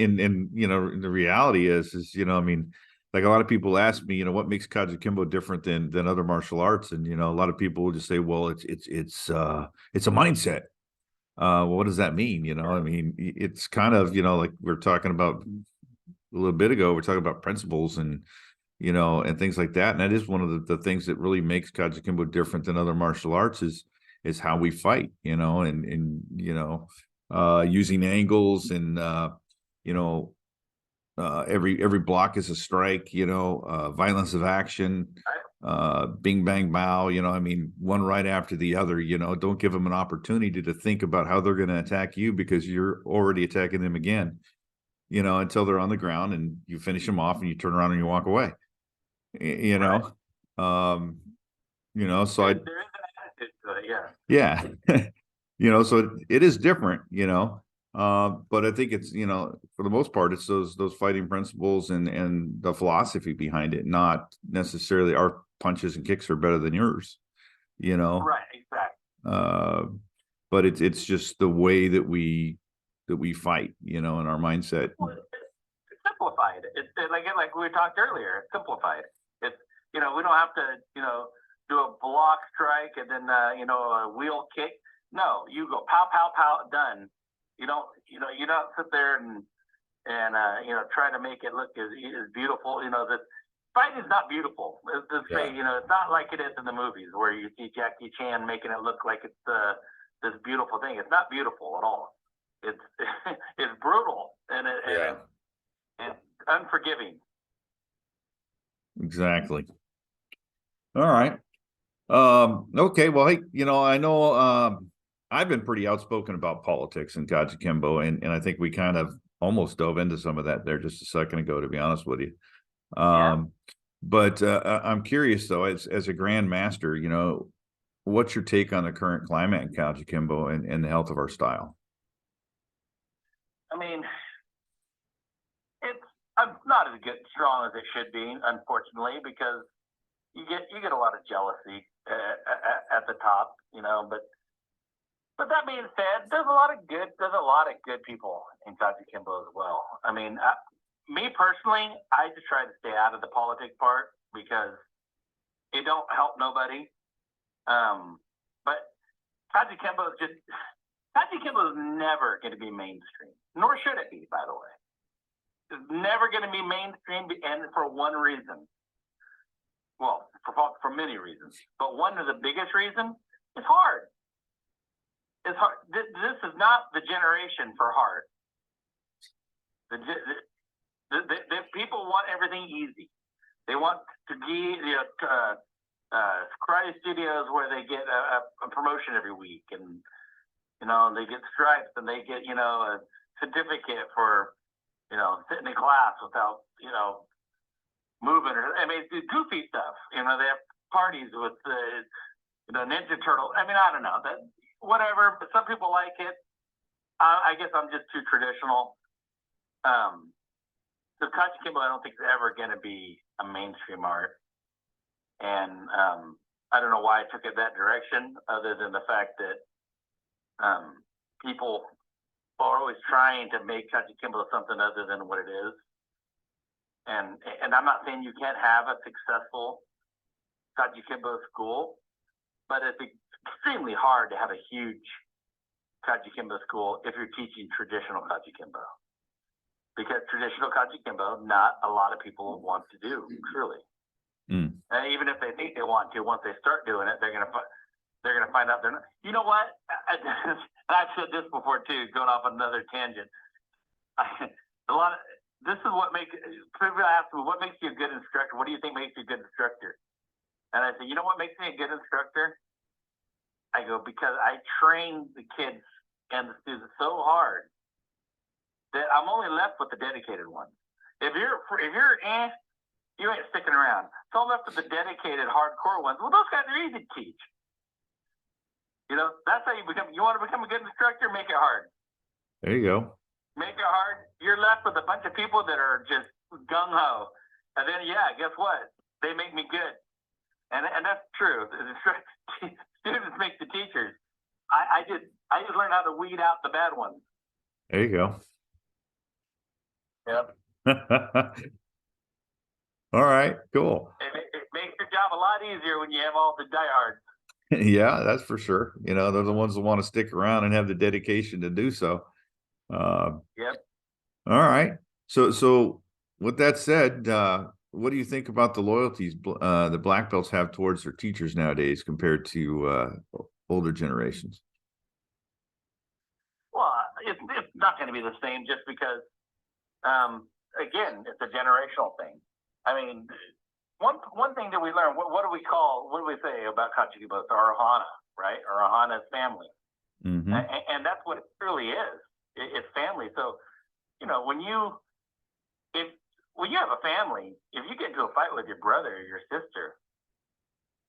you know, the reality is, you know, I mean, like, a lot of people ask me, you know, what makes KAJUKENBO different than other martial arts, and, you know, a lot of people will just say, well, it's a mindset. Well, what does that mean? You know, I mean, it's kind of, you know, like we we're talking about a little bit ago, we're talking about principles, and, and things like that. And that is one of the things that really makes Kajukembo different than other martial arts is how we fight, and using angles and, every block is a strike, violence of action, bing, bang, bow, one right after the other, don't give them an opportunity to think about how they're going to attack you because you're already attacking them again, until they're on the ground and you finish them off and you turn around and you walk away, Right. So I, There is an attitude to it, yeah. Yeah. So it is different, but I think it's, for the most part, it's those fighting principles and the philosophy behind it, not necessarily our punches and kicks are better than yours, Right, exactly. but it's just the way that we fight, in our mindset. Well, it's simplified. It's like we talked earlier. It's simplified. It's we don't have to do a block strike and then a wheel kick. No, you go pow pow pow, done. You don't sit there and try to make it look as beautiful. The fight is not beautiful. Let's say it's not like it is in the movies where you see Jackie Chan making it look like it's this beautiful thing. It's not beautiful at all. It's it's brutal and and unforgiving. Exactly. All right. Okay. Well, hey, I know I've been pretty outspoken about politics in Kajukembo, and I think we kind of almost dove into some of that there just a second ago, to be honest with you. But I'm curious though, as a grandmaster, what's your take on the current climate in Kajukembo and the health of our style? I mean, it's not as strong as it should be, unfortunately, because you get a lot of jealousy at the top, But that being said, there's a lot of good people in Kajukembo as well. I mean, me personally, I just try to stay out of the politic part because it don't help nobody. But Kajukembo is never going to be mainstream, nor should it be, by the way. It's never going to be mainstream, and for one reason. Well, for many reasons, but one of the biggest reasons is hard. It's hard. This is not the generation for hard. The people want everything easy. They want to be karate studios where they get a promotion every week, and they get stripes, and they get a certificate for sitting in class without moving. I mean, it's goofy stuff. They have parties with the Ninja Turtle. I mean, I don't know that. Whatever, but some people like it. I guess I'm just too traditional. So Kajukembo, I don't think is ever going to be a mainstream art, and I don't know why I took it that direction, other than the fact that people are always trying to make Kajukembo something other than what it is. And I'm not saying you can't have a successful Kajukembo school, but it's extremely hard to have a huge Kajukembo school if you're teaching traditional Kajukembo. Because traditional Kajukembo, not a lot of people want to do, truly. And even if they think they want to, once they start doing it, they're gonna find out they're not. You know what? I've said this before too, going off on another tangent. This is what makes people ask me, what makes you a good instructor? What do you think makes you a good instructor? And I say, you know what makes me a good instructor? I go, because I train the kids and the students so hard that I'm only left with the dedicated ones. If you're you ain't sticking around. So I'm left with the dedicated hardcore ones. Well, those guys are easy to teach. That's how you become. You want to become a good instructor? Make it hard. There you go. Make it hard. You're left with a bunch of people that are just gung ho, and then guess what? They make me good, and that's true. Students make the teachers. I just learned how to weed out the bad ones. There you go. Yep. All right, cool. It makes your job a lot easier when you have all the diehards. Yeah, that's for sure. They're the ones that want to stick around and have the dedication to do so. Yep. All right. So with that said, what do you think about the loyalties the black belts have towards their teachers nowadays compared to older generations? Well, it's not going to be the same just because, again, it's a generational thing. I mean, one thing that we learned, what do we say about KAJUKENBO? It's our ohana, right? Our ohana is family. Mm-hmm. And that's what it truly is. It's family. So, when you have a family, if you get into a fight with your brother or your sister,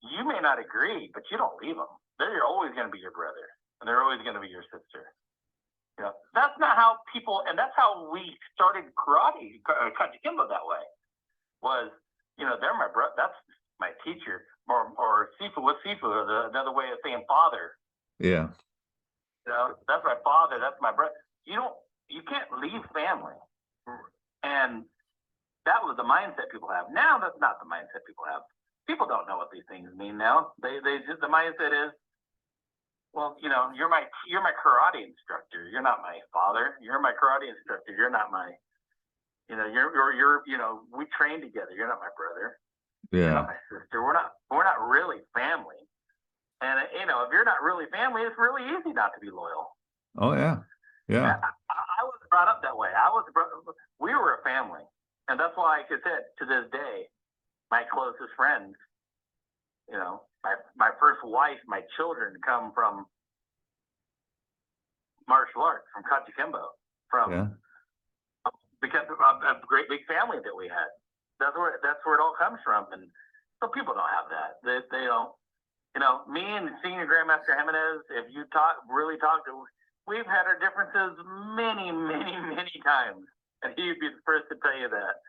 you may not agree, but you don't leave them. They're always going to be your brother, and they're always going to be your sister. That's not how people, and that's how we started karate, KAJUKENBO that way. Was, they're my brother. That's my teacher, or Sifu. What's Sifu? Another way of saying father. Yeah. That's my father. That's my brother. You can't leave family, and that was the mindset people have. Now that's not the mindset people have. People don't know what these things mean now. They just, the mindset is, well, you're my karate instructor. You're not my father. You're my karate instructor. You're not my, we train together. You're not my brother. Yeah. You're not my sister. We're not really family. And if you're not really family, it's really easy not to be loyal. Oh yeah. Yeah. I was brought up that way. We were a family, and that's why, like I said, to this day, my closest friends, my first wife, my children come from martial arts, from KAJUKENBO, because of a great big family that we had. That's where it all comes from, and so people don't have that. They don't. Me and Senior Grandmaster Jimenez, if you really talk to, we've had our differences many, many, many times, and he'd be the first to tell you that.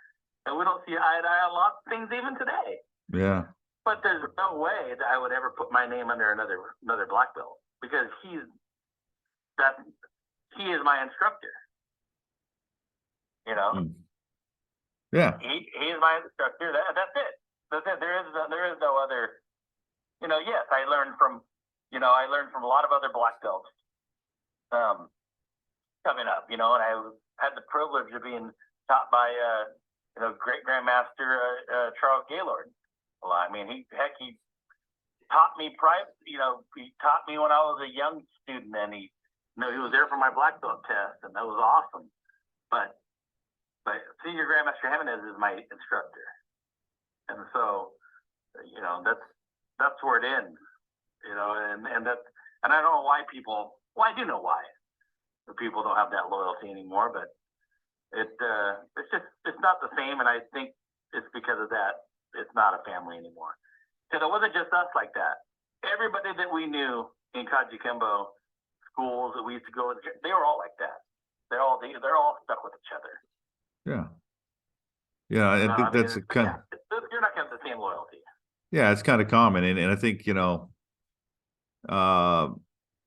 And we don't see eye to eye on a lot of things even today. Yeah. But there's no way that I would ever put my name under another black belt, because he is my instructor. Yeah. He is my instructor. That's it. That's it. There is no other. Yes, I learned from a lot of other black belts coming up. And I had the privilege of being taught by great Grandmaster Charles Gaylord. Well, I mean, he taught me private. He taught me when I was a young student, and he was there for my black belt test, and that was awesome. But Senior Grandmaster Jimenez is my instructor, and so that's where it ends. And I don't know why people. Well, I do know why the people don't have that loyalty anymore, but it's not the same, and I think it's because of that. It's not a family anymore, because it wasn't just us like that. Everybody that we knew in KAJUKENBO schools that we used to go, they were all like that. They're all stuck with each other. Yeah. Yeah, I think that's kind of. You're not getting the same loyalty. Yeah, it's kind of common, and I think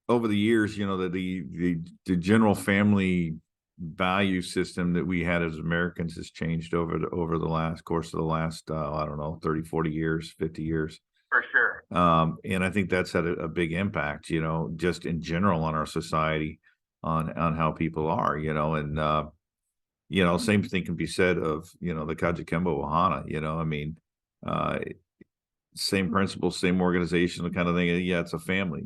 over the years, the general family value system that we had as Americans has changed over the course of the last I don't know, 30, 40 years, 50 years. For sure. And I think that's had a big impact, just in general on our society, on how people are, and same thing can be said of, the KAJUKENBO Ohana, I mean, same principles, same organizational kind of thing. Yeah, it's a family,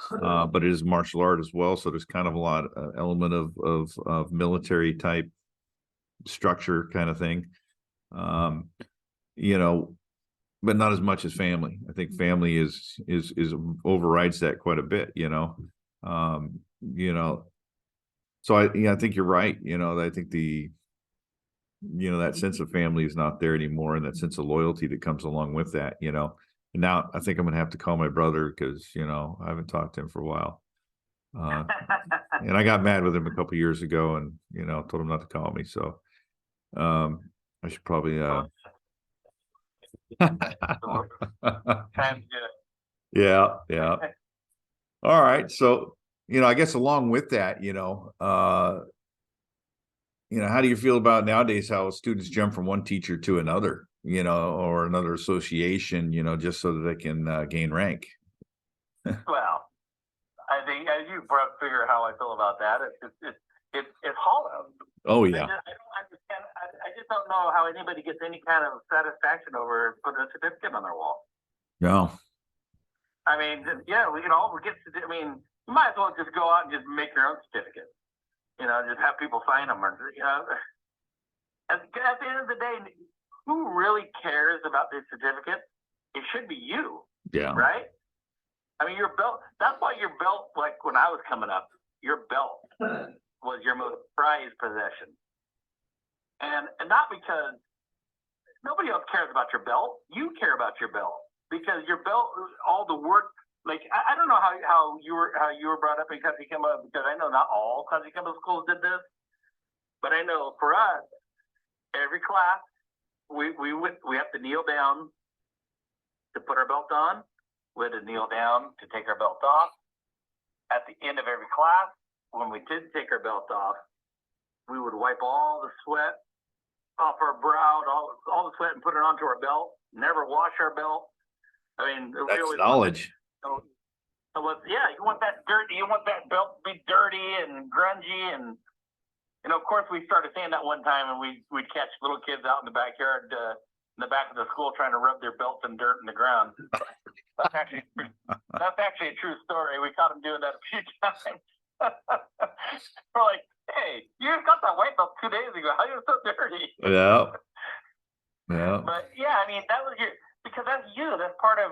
but it is martial art as well. So there's kind of a lot element of military type structure kind of thing, but not as much as family. I think family is overrides that quite a bit, So I think you're right. I think that sense of family is not there anymore, and that sense of loyalty that comes along with that, And now I think I'm gonna have to call my brother, because I haven't talked to him for a while, and I got mad with him a couple years ago, and told him not to call me. So I should probably yeah. All right, so I guess along with that, how do you feel about nowadays how students jump from one teacher to another, or another association, just so that they can gain rank? Well, I think, as you figure how I feel about that, it's hollow. Oh yeah. I don't understand. I just just don't know how anybody gets any kind of satisfaction over putting a certificate on their wall. No. I mean, yeah, we can all get. I mean, you might as well just go out and just make your own certificate. You know, just have people sign them, or you know. At the end of the day, who really cares about this certificate? It should be you. Yeah. Right? I mean, your belt, that's why your belt, like when I was coming up, your belt was your most prized possession. And not because nobody else cares about your belt. You care about your belt because your belt, all the work, like, I don't know how you were brought up in KAJUKENBO, because I know not all KAJUKENBO schools did this, but I know for us, every class, we have to kneel down to put our belt on. We had to kneel down to take our belt off. At the end of every class, when we did take our belt off, we would wipe all the sweat off our brow, all the sweat, and put it onto our belt. Never wash our belt. I mean, that's knowledge. Yeah, you want that dirty. You want that belt to be dirty and grungy, and you know, of course, we started saying that one time, and we'd catch little kids out in the backyard, in the back of the school, trying to rub their belts in dirt in the ground. That's actually a true story. We caught him doing that a few times. We're like, hey, you just got that white belt 2 days ago. How are you so dirty? Yeah. Yeah. But yeah, I mean, that was because that's you. That's part of.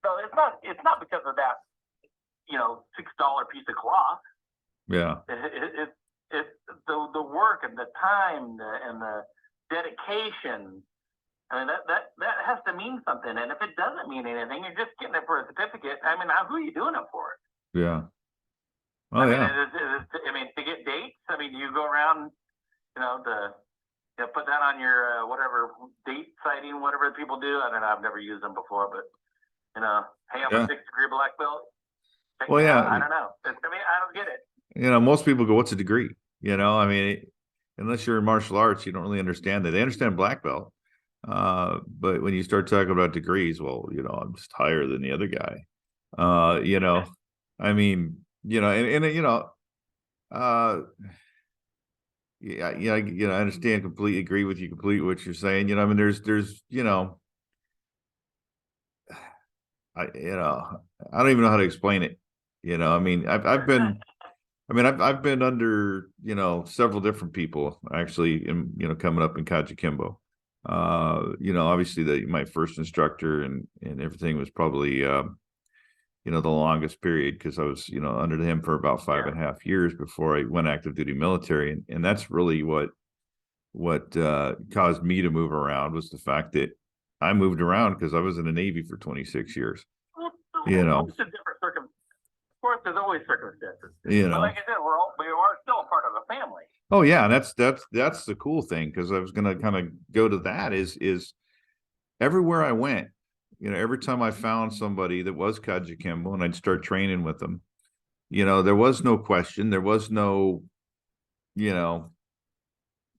So it's not because of that, you know, $6 piece of cloth. Yeah. It's the work and the time and the dedication. I mean, that has to mean something. And if it doesn't mean anything, you're just getting it for a certificate. I mean, who are you doing it for? Yeah. Oh, I mean, yeah. To get dates. I mean, you go around, you know, put that on your whatever date citing, whatever people do. I don't know. I've never used them before, but you know, hey, I'm a 6-degree black belt. Well, yeah. I don't know. I mean, I don't get it. You know, most people go, "What's a degree?" You know, I mean, unless you're in martial arts, you don't really understand that. They understand black belt. But when you start talking about degrees, well, you know, I'm just higher than the other guy. You know, I mean, you know, and you know, yeah, I understand, completely agree with you, completely what you're saying. You know, I mean, there's, you know, I don't even know how to explain it. You know, I mean, I've been under, you know, several different people actually, you know, coming up in KAJUKENBO. You know, obviously my first instructor and everything was probably, you know, the longest period, because I was, you know, under him for about 5.5 years before I went active duty military. And that's really what caused me to move around, was the fact that I moved around because I was in the Navy for 26 years. You know, it's a different circumstance. Of course, there's always circumstances. You know, but like I said, we are still a part of a family. Oh yeah, and that's the cool thing, because I was gonna kind of go to that is everywhere I went, you know, every time I found somebody that was KAJUKENBO and I'd start training with them, you know, there was no question, there was no, you know,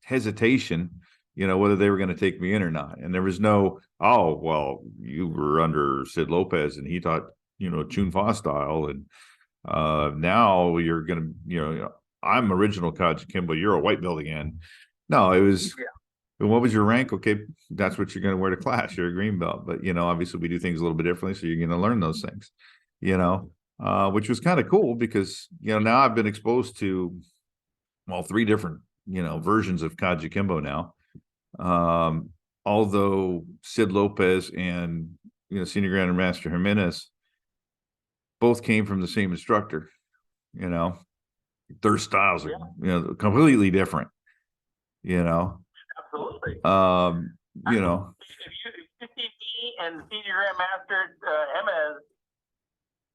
hesitation, you know, whether they were going to take me in or not. And there was no, oh, well, you were under Sid Lopez and he taught, you know, Chun Fa style, and now you're going to, you know, I'm original KAJUKENBO, you're a white belt again. No, it was, what was your rank? Okay, that's what you're going to wear to class. You're a green belt. But, you know, obviously we do things a little bit differently, so you're going to learn those things, you know, which was kind of cool because, you know, now I've been exposed to, well, 3 different, you know, versions of KAJUKENBO now. Although Sid Lopez and, you know, Senior Grandmaster Jimenez both came from the same instructor, you know, their styles are, you know, completely different, you know. Absolutely. You know, if you see me and Senior Grandmaster Jimenez,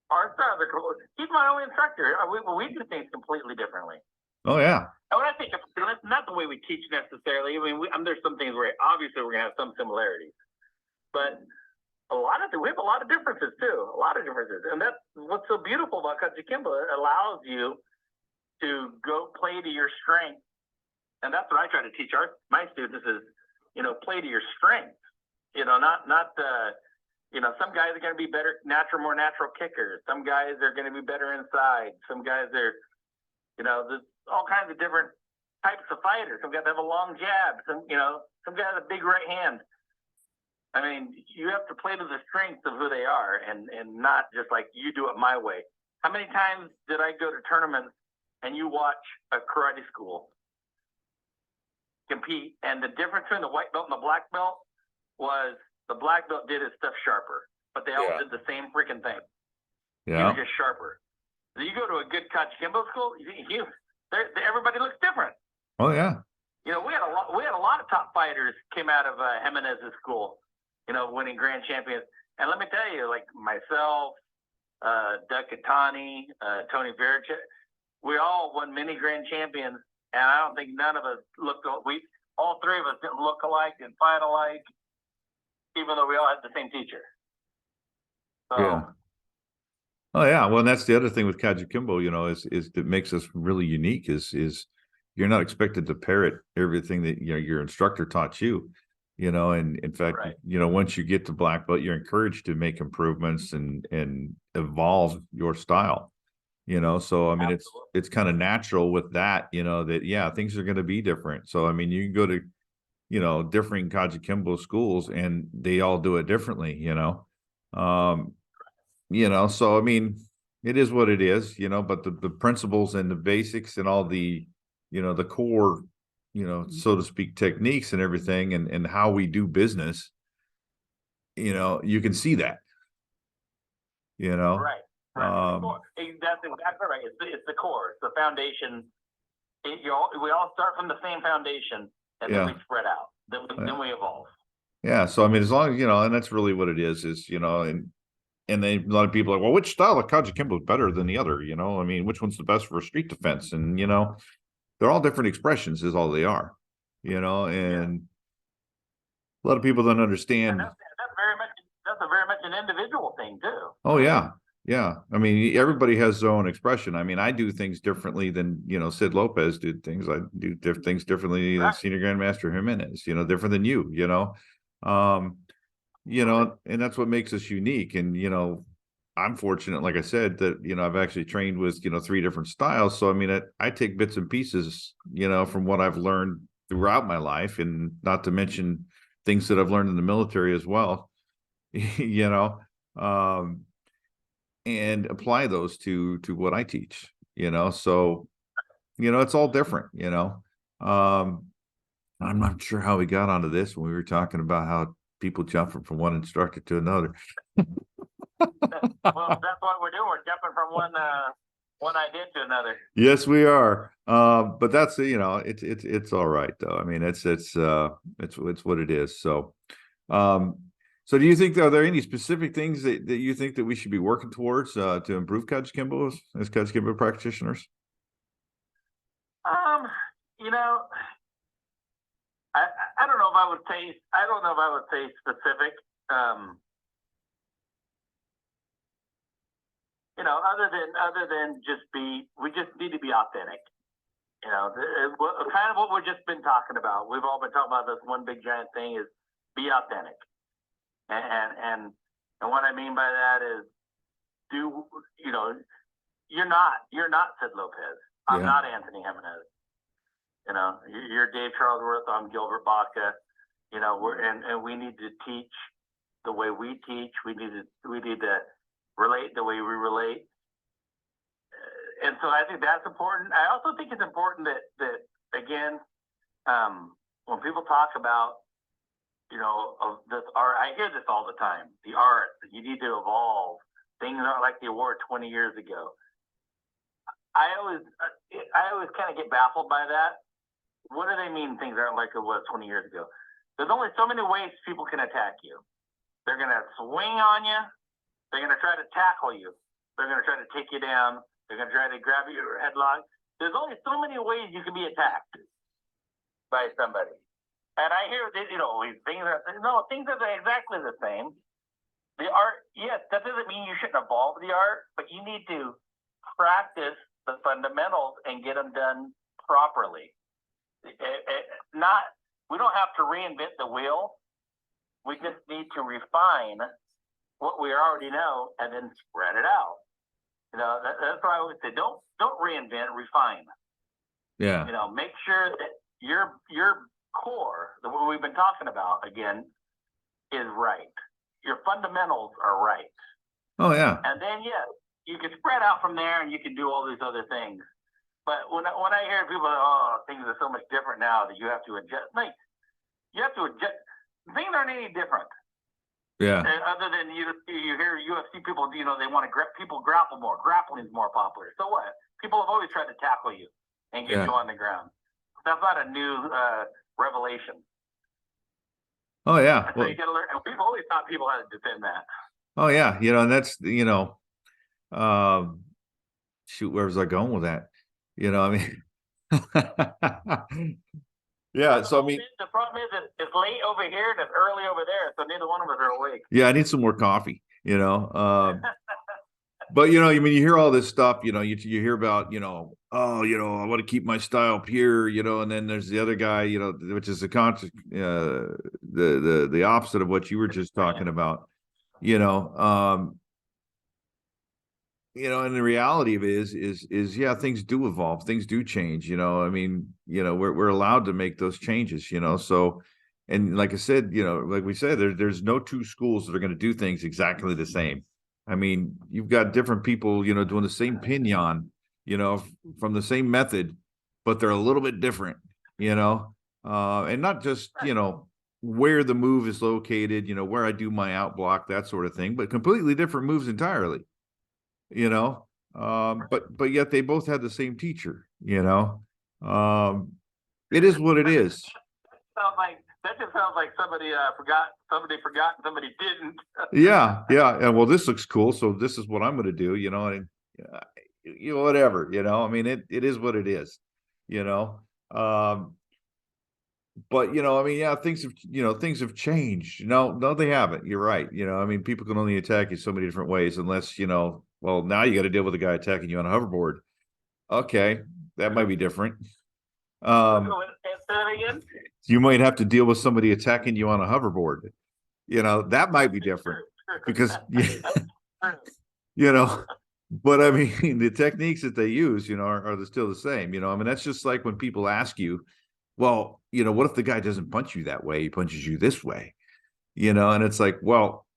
our styles are cool. He's my only instructor. We do things completely differently. Oh yeah. And when I think of, not the way we teach necessarily. I mean, there's some things where obviously we're gonna have some similarities, but we have a lot of differences too. A lot of differences, and that's what's so beautiful about KAJUKENBO. It allows you to go play to your strength, and that's what I try to teach my students is, you know, play to your strength. You know, not you know, some guys are going to be better, more natural kickers. Some guys are going to be better inside. Some guys are, you know, there's all kinds of different types of fighters. Some guys have a long jab. Some guys have a big right hand. I mean, you have to play to the strengths of who they are, and not just like you do it my way. How many times did I go to tournaments and you watch a karate school compete, and the difference between the white belt and the black belt was the black belt did his stuff sharper, but they all did the same freaking thing. Yeah. He was just sharper. So you go to a good KAJUKENBO school, everybody looks different. Oh yeah. We had a lot of top fighters came out of Jimenez's school, winning grand champions. And let me tell you, like myself, Doug Catani, Tony Verichek, we all won many grand champions, and I don't think none of us all three of us didn't look alike and fight alike, even though we all had the same teacher. So, yeah. Oh yeah. Well, and that's the other thing with KAJUKENBO, is that makes us really unique is you're not expected to parrot everything that your instructor taught you. And in fact, right. Once you get to black belt, you're encouraged to make improvements and evolve your style. So I mean, Absolutely. it's kind of natural with that, that things are going to be different. So I mean, you can go to different KAJUKENBO schools and they all do it differently. So I mean, it is what it is. But the principles and the basics and all the the core, so to speak, techniques and everything, and how we do business, you can see that, Right. That's exactly right. It's the core. It's the foundation. We all start from the same foundation, and then we spread out. Then we evolve. Yeah. So I mean, as long as and that's really what it is, and then a lot of people are like, well, which style of KAJUKENBO is better than the other? I mean, which one's the best for street defense? And they're all different expressions, is all they are. And a lot of people don't understand. That's very much an individual thing too. Oh yeah. Yeah. I mean, everybody has their own expression. I mean, I do things differently than, Sid Lopez did things. I do things differently than Senior Grandmaster Jimenez, different than you, and that's what makes us unique. And, I'm fortunate, like I said, that, I've actually trained with, 3 different styles. So, I mean, I take bits and pieces, from what I've learned throughout my life, and not to mention things that I've learned in the military as well, and apply those to what I teach, so, it's all different, I'm not sure how we got onto this when we were talking about how people jump from one instructor to another. Well, that's what we're doing. We're jumping from one idea to another. Yes, we are. But that's it's all right though. I mean, it's what it is. So, so do you think, are there any specific things that you think that we should be working towards to improve KAJUKENBO as KAJUKENBO practitioners? I don't know if I would say specific. Other than we just need to be authentic. Kind of what we've just been talking about. We've all been talking about this one big giant thing is be authentic. And what I mean by that is you're not Sid Lopez. I'm not Anthony Jimenez. You're Dave Charlesworth. I'm Gilbert Baca. And we need to teach the way we teach. We need to relate the way we relate. And so I think that's important. I also think it's important that again, when people talk about, of this art, I hear this all the time. The art, you need to evolve. Things aren't like they were 20 years ago. I always kind of get baffled by that. What do they mean things aren't like it was 20 years ago? There's only so many ways people can attack you. They're going to swing on you. They're going to try to tackle you. They're going to try to take you down. They're going to try to grab you or headlock. There's only so many ways you can be attacked by somebody. And I hear that, things are exactly the same. The art, yes, that doesn't mean you shouldn't evolve the art, but you need to practice the fundamentals and get them done properly. We don't have to reinvent the wheel. We just need to refine what we already know and then spread it out. That's why I always say, don't reinvent, refine. Yeah. You know, make sure that your core, the what we've been talking about again, is right. Your fundamentals are right. Oh yeah. And then yes, you can spread out from there and you can do all these other things. But when I hear people, oh, things are so much different now that you have to adjust. Like, you have to adjust. Things aren't any different. Yeah. Other than you hear UFC people, you know, they want to people grapple more. Grappling is more popular. So what? People have always tried to tackle you and get you on the ground. That's not a new revelation. Oh yeah. So you got to learn. And we've always taught people how to defend that. Oh yeah. You know, and that's, you know, shoot, where was I going with that? You know, I mean, yeah. So I mean, the problem is it's late over here and it's early over there, so neither one of us are awake. yeah, I need some more coffee. You know, but you know, I mean, you hear all this stuff. You know, you hear about, you know, oh, you know, I want to keep my style pure. You know, and then there's the other guy. You know, which is the the opposite of what you were just talking about. You know, you know, and the reality of it is yeah, things do evolve, things do change, you know. I mean, you know, we're allowed to make those changes, you know. So, and like I said, you know, like we said, there's no two schools that are going to do things exactly the same. I mean, you've got different people, you know, doing the same pinion, you know, from the same method, but they're a little bit different, you know. And not just, you know, where the move is located, you know, where I do my out block, that sort of thing, but completely different moves entirely, you know. But yet they both had the same teacher, you know. It is what it is. Sounds like that just sounds like somebody forgot, and somebody didn't. Yeah, and well, this looks cool, so this is what I'm going to do, you know. And you know, whatever, you know, I mean, it is what it is, you know. But you know, I mean, yeah, things have changed. No, they haven't. You're right. You know, I mean, people can only attack you so many different ways, unless, you know, well, now you got to deal with a guy attacking you on a hoverboard. Okay, that might be different. You might have to deal with somebody attacking you on a hoverboard. You know, that might be different because you know, but I mean, the techniques that they use, you know, are still the same. You know, I mean, that's just like when people ask you, well, you know, what if the guy doesn't punch you that way? He punches you this way, you know, and it's like, well,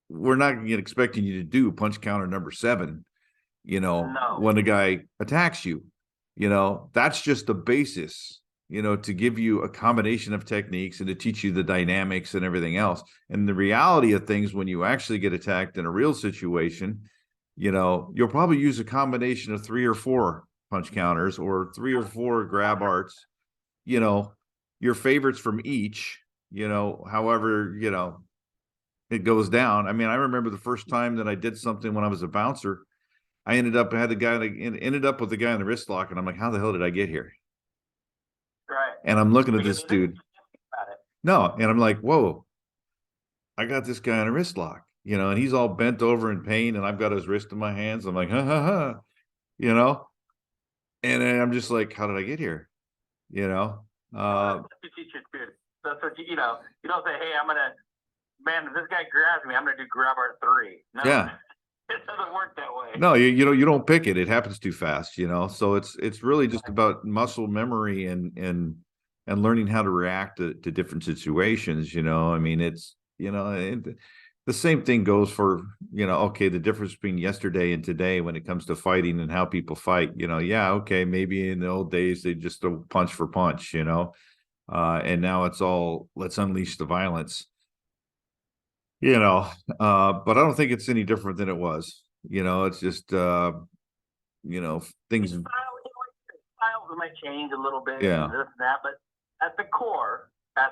we're not expecting you to do punch counter number 7, you know, when the guy attacks you. You know, that's just the basis, you know, to give you a combination of techniques and to teach you the dynamics and everything else. And the reality of things, when you actually get attacked in a real situation, you know, you'll probably use a combination of 3 or 4 punch counters or 3 or 4 grab arts, you know, your favorites from each, you know, however, you know, it goes down. I mean, I remember the first time that I did something when I was a bouncer, I ended up with the guy in the wrist lock, and I'm like, how the hell did I get here? Right. And I'm looking at this dude. No, and I'm like, whoa, I got this guy in a wrist lock, you know, and he's all bent over in pain, and I've got his wrist in my hands. I'm like, ha ha ha, you know, and then I'm just like, how did I get here? You know, that's what you know. You don't say, hey, man, if this guy grabs me, I'm gonna do grab art 3. No, yeah. It doesn't work that way. No, you know, you don't pick it. It happens too fast, you know. So it's really just about muscle memory and learning how to react to different situations, you know. I mean, it's, you know, the same thing goes for, you know, okay, the difference between yesterday and today when it comes to fighting and how people fight, you know. Yeah, okay, maybe in the old days they just throw punch for punch, you know. And now it's all, let's unleash the violence, you know. But I don't think it's any different than it was. You know, it's just you know, things styles might change a little bit, yeah, and this and that, but at the core, a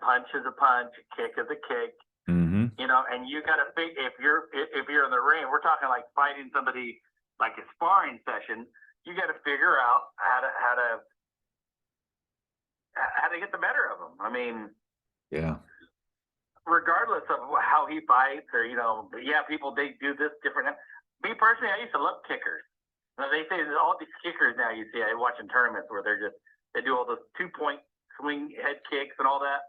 punch is a punch, a kick is a kick. mm-hmm. You know, and you got to think, if you're in the ring, we're talking like fighting somebody like a sparring session. You got to figure out how to get the better of them. I mean, yeah, regardless of how he fights, or, you know, yeah, people, they do this different. Me personally, I used to love kickers. Now, they say there's all these kickers now you see, I watch in tournaments where they do all those 2-point swing head kicks and all that.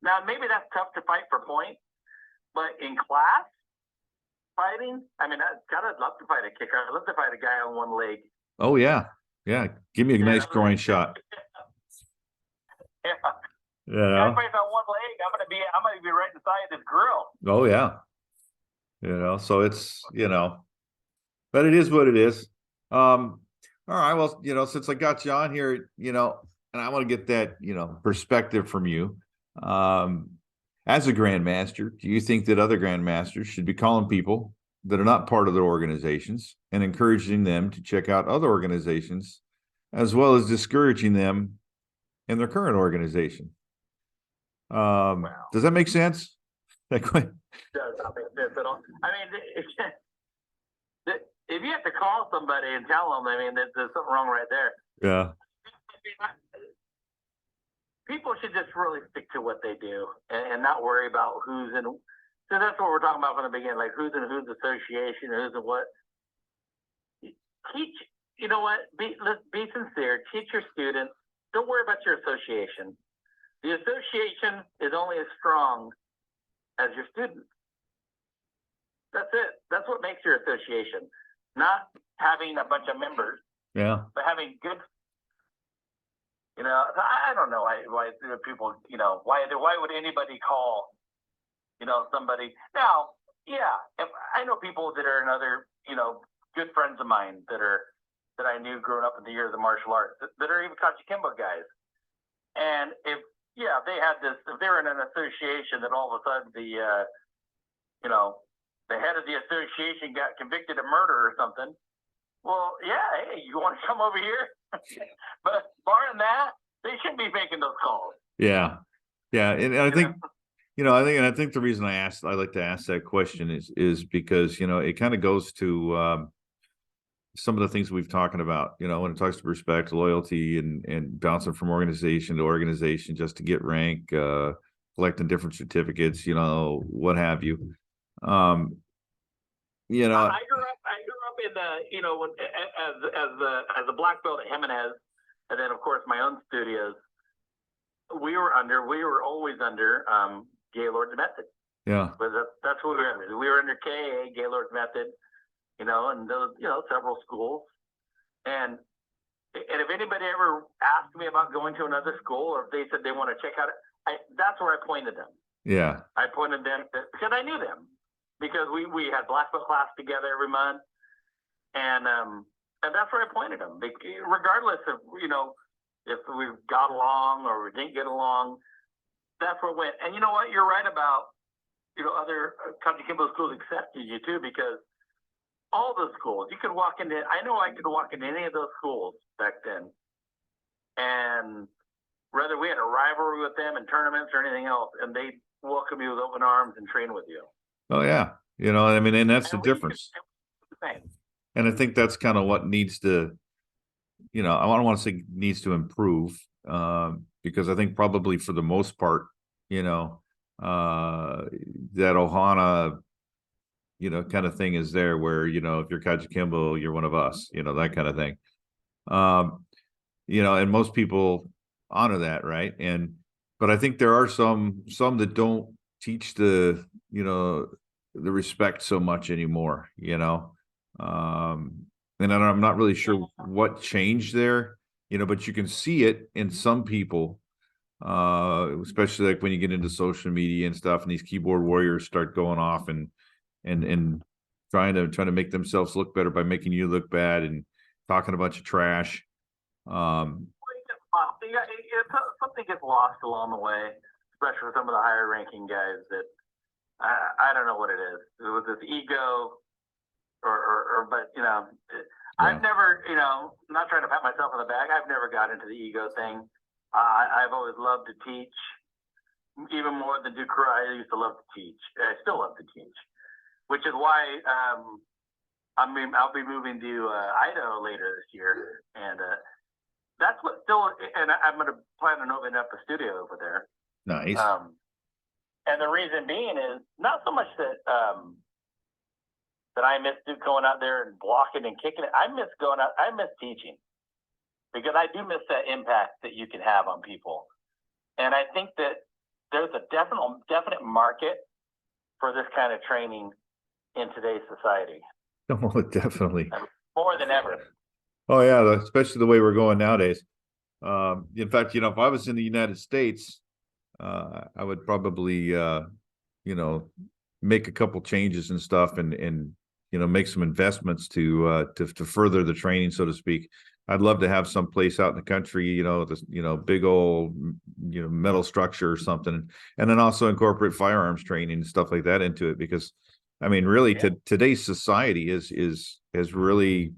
Now, maybe that's tough to fight for point, but in class fighting, I mean, I'd love to fight a kicker. I'd love to fight a guy on one leg. oh yeah, Yeah. Give me a nice groin shot. Yeah. You Guy know? fights on one leg, I'm gonna be right inside his grill. Oh yeah. You know, so it's, you know, but it is what it is. All right. Well, you know, since I got you on here, you know, and I want to get that, you know, perspective from you. As a grandmaster, do you think that other grandmasters should be calling people that are not part of their organizations and encouraging them to check out other organizations, as well as discouraging them in their current organization? Wow. Does that make sense? Does not make sense at all. I mean, if you have to call somebody and tell them, I mean, there's something wrong right there. Yeah. People should just really stick to what they do and not worry about who's in. So that's what we're talking about from the beginning, like who's in whose association, who's in what. Teach, you know what? Let's be sincere. Teach your students. Don't worry about your association. The association is only as strong as your students. That's it. That's what makes your association. Not having a bunch of members, Yeah. but having good. You know, I don't know why people, you know, why would anybody call, you know, somebody now? Yeah, if I know people that are another, you know, good friends of mine that I knew growing up in the years of martial arts that are even KAJUKENBO guys, and if they had this, if they were in an association that all of a sudden the you know, the head of the association got convicted of murder or something. Well, yeah, hey, you want to come over here? But barring that, they shouldn't be making those calls. Yeah. Yeah. And I think, you know, I think the reason I like to ask that question is because, you know, it kind of goes to some of the things we've talking about, you know, when it talks to respect, loyalty, and bouncing from organization to organization just to get rank, collecting different certificates, you know, what have you. You know, I grew up in the, you know, as a black belt at Jimenez, and then of course my own studios. We were always under Gaylord's method. Yeah. But that's what we were under. We were under KA, Gaylord's method, you know, and those, you know, several schools. And if anybody ever asked me about going to another school, or if they said they want to check out it, that's where I pointed them. Yeah. I pointed them because I knew them, because we had black belt class together every month, and that's where I pointed them. Regardless of, you know, if we got along or we didn't get along, that's where it went. And you know what? You're right about, you know, other KAJUKENBO schools accepted you too, because all those schools, you could walk into, I know I could walk into any of those schools back then, and whether we had a rivalry with them in tournaments or anything else, and they welcome you with open arms and train with you. Oh yeah. You know, I mean, and that's the difference. And I think that's kind of what needs to, you know, I don't want to say needs to improve, because I think probably for the most part, you know, that Ohana, you know, kind of thing is there where, you know, if you're KAJUKENBO, you're one of us, you know, that kind of thing. You know, and most people honor that, right? But I think there are some that don't teach the, you know, the respect so much anymore, you know. And I'm not really sure what changed there, you know, but you can see it in some people, especially like when you get into social media and stuff, and these keyboard warriors start going off and trying to make themselves look better by making you look bad and talking a bunch of trash. Something gets lost along the way, especially for some of the higher ranking guys that I don't know what it is. It was this ego, but you know, I've never, you know, I'm not trying to pat myself on the back. I've never got into the ego thing. I've always loved to teach, even more than do karate. I used to love to teach. I still love to teach, which is why I'll be moving to Idaho later this year, and that's what still. And I'm going to plan on opening up a studio over there. Nice. And the reason being is not so much that that I miss going out there and blocking and kicking it. I miss going out. I miss teaching, because I do miss that impact that you can have on people. And I think that there's a definite market for this kind of training in today's society. Oh, definitely. More than ever. Oh yeah, especially the way we're going nowadays. In fact, if I was in the United States, I would probably, make a couple changes and stuff, and make some investments to further the training, so to speak. I'd love to have some place out in the country, this, big old, metal structure or something, and then also incorporate firearms training and stuff like that into it, because I mean, really, today's society has really,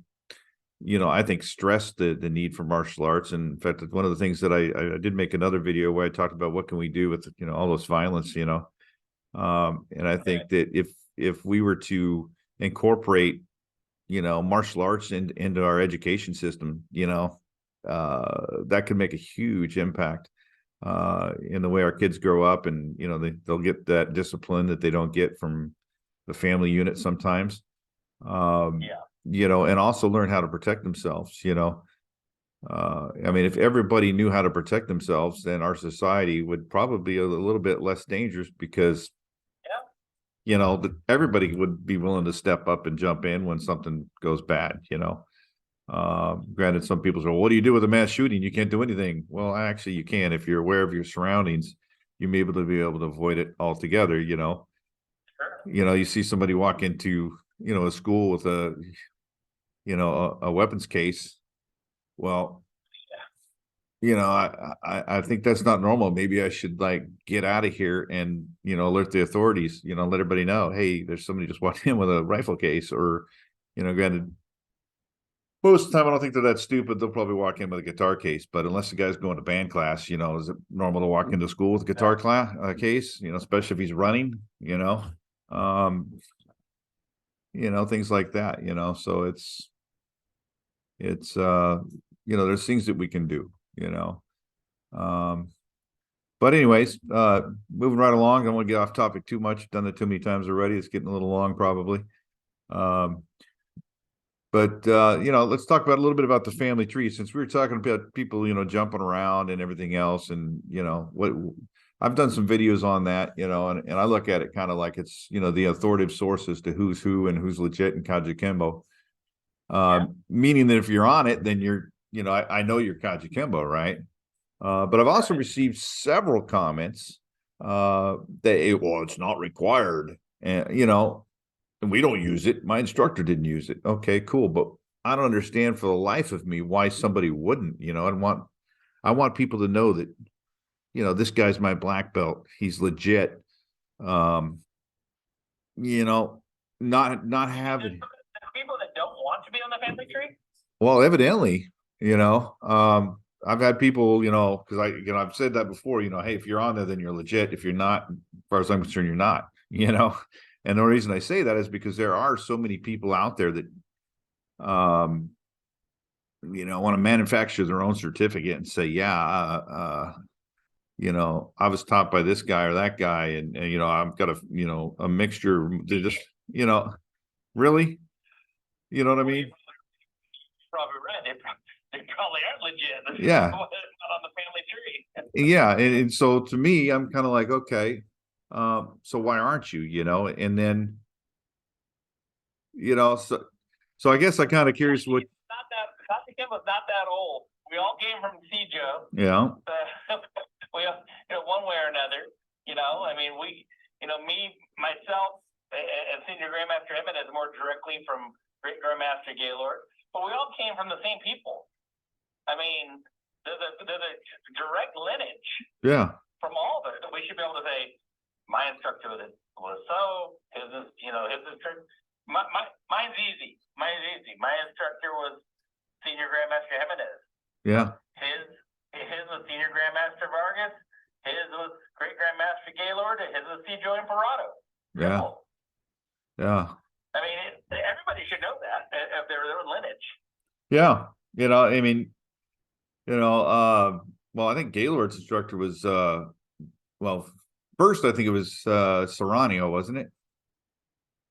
I think stressed the need for martial arts. And in fact, one of the things that I did make another video where I talked about what can we do with, all this violence, and I think that if we were to incorporate, martial arts into our education system, that could make a huge impact in the way our kids grow up, and they'll get that discipline that they don't get from the family unit sometimes. And also learn how to protect themselves. I mean, if everybody knew how to protect themselves, then our society would probably be a little bit less dangerous, because everybody would be willing to step up and jump in when something goes bad. Granted, some people say, well, what do you do with a mass shooting? You can't do anything. Well, actually you can. If you're aware of your surroundings, you may be able to avoid it altogether. You see somebody walk into a school with a weapons case. Well, I think that's not normal. Maybe I should get out of here and, alert the authorities, let everybody know, hey, there's somebody just walked in with a rifle case. Or, granted, most of the time I don't think they're that stupid. They'll probably walk in with a guitar case, but unless the guy's going to band class, is it normal to walk into school with a guitar case, especially if he's running, things like that, so it's there's things that we can do, but anyways, moving right along. I don't want to get off topic too much. Done it too many times already. It's getting a little long probably. But let's talk about a little bit about the family tree, since we were talking about people, jumping around and everything else. And, what I've done some videos on that, and I look at it kind of like it's, the authoritative sources to who's who and who's legit in KAJUKENBO. Meaning that if you're on it, then you're, I know you're KAJUKENBO, right? But I've also received several comments that, it's not required. And, and we don't use it. My instructor didn't use it. Okay, cool. But I don't understand for the life of me why somebody wouldn't. I want people to know that, this guy's my black belt. He's legit. Not having people that don't want to be on the family tree. Well, evidently, I've had people, because I've said that before, hey, if you're on there, then you're legit. If you're not, as far as I'm concerned, you're not, And the reason I say that is because there are so many people out there that, want to manufacture their own certificate and say, I was taught by this guy or that guy, and I've got a mixture. They're just, really, you know what I mean? Probably right. They probably aren't legit. Yeah. Not on the family tree. Yeah, and so to me, I'm kind of like, okay, so why aren't you? And then, so I guess I kind of curious what. KAJUKENBO's not that old. We all came from CJO. Yeah. We, one way or another. I mean, me, myself, and Senior Grandmaster Jimenez more directly from Great Grandmaster Gaylord, but we all came from the same people. I mean, there's a direct lineage. Yeah. From all of it. We should be able to say, my instructor was so, his instructor. Mine's easy. My instructor was Senior Grandmaster Jimenez. Yeah. His was Senior Grandmaster Vargas. His was Great Grandmaster Gaylord. His was CJO Imperato. Yeah. Simple. Yeah. I mean, everybody should know that if they're their lineage. Yeah. I mean, well, I think Gaylord's instructor was, first I think it was Serranio, wasn't it?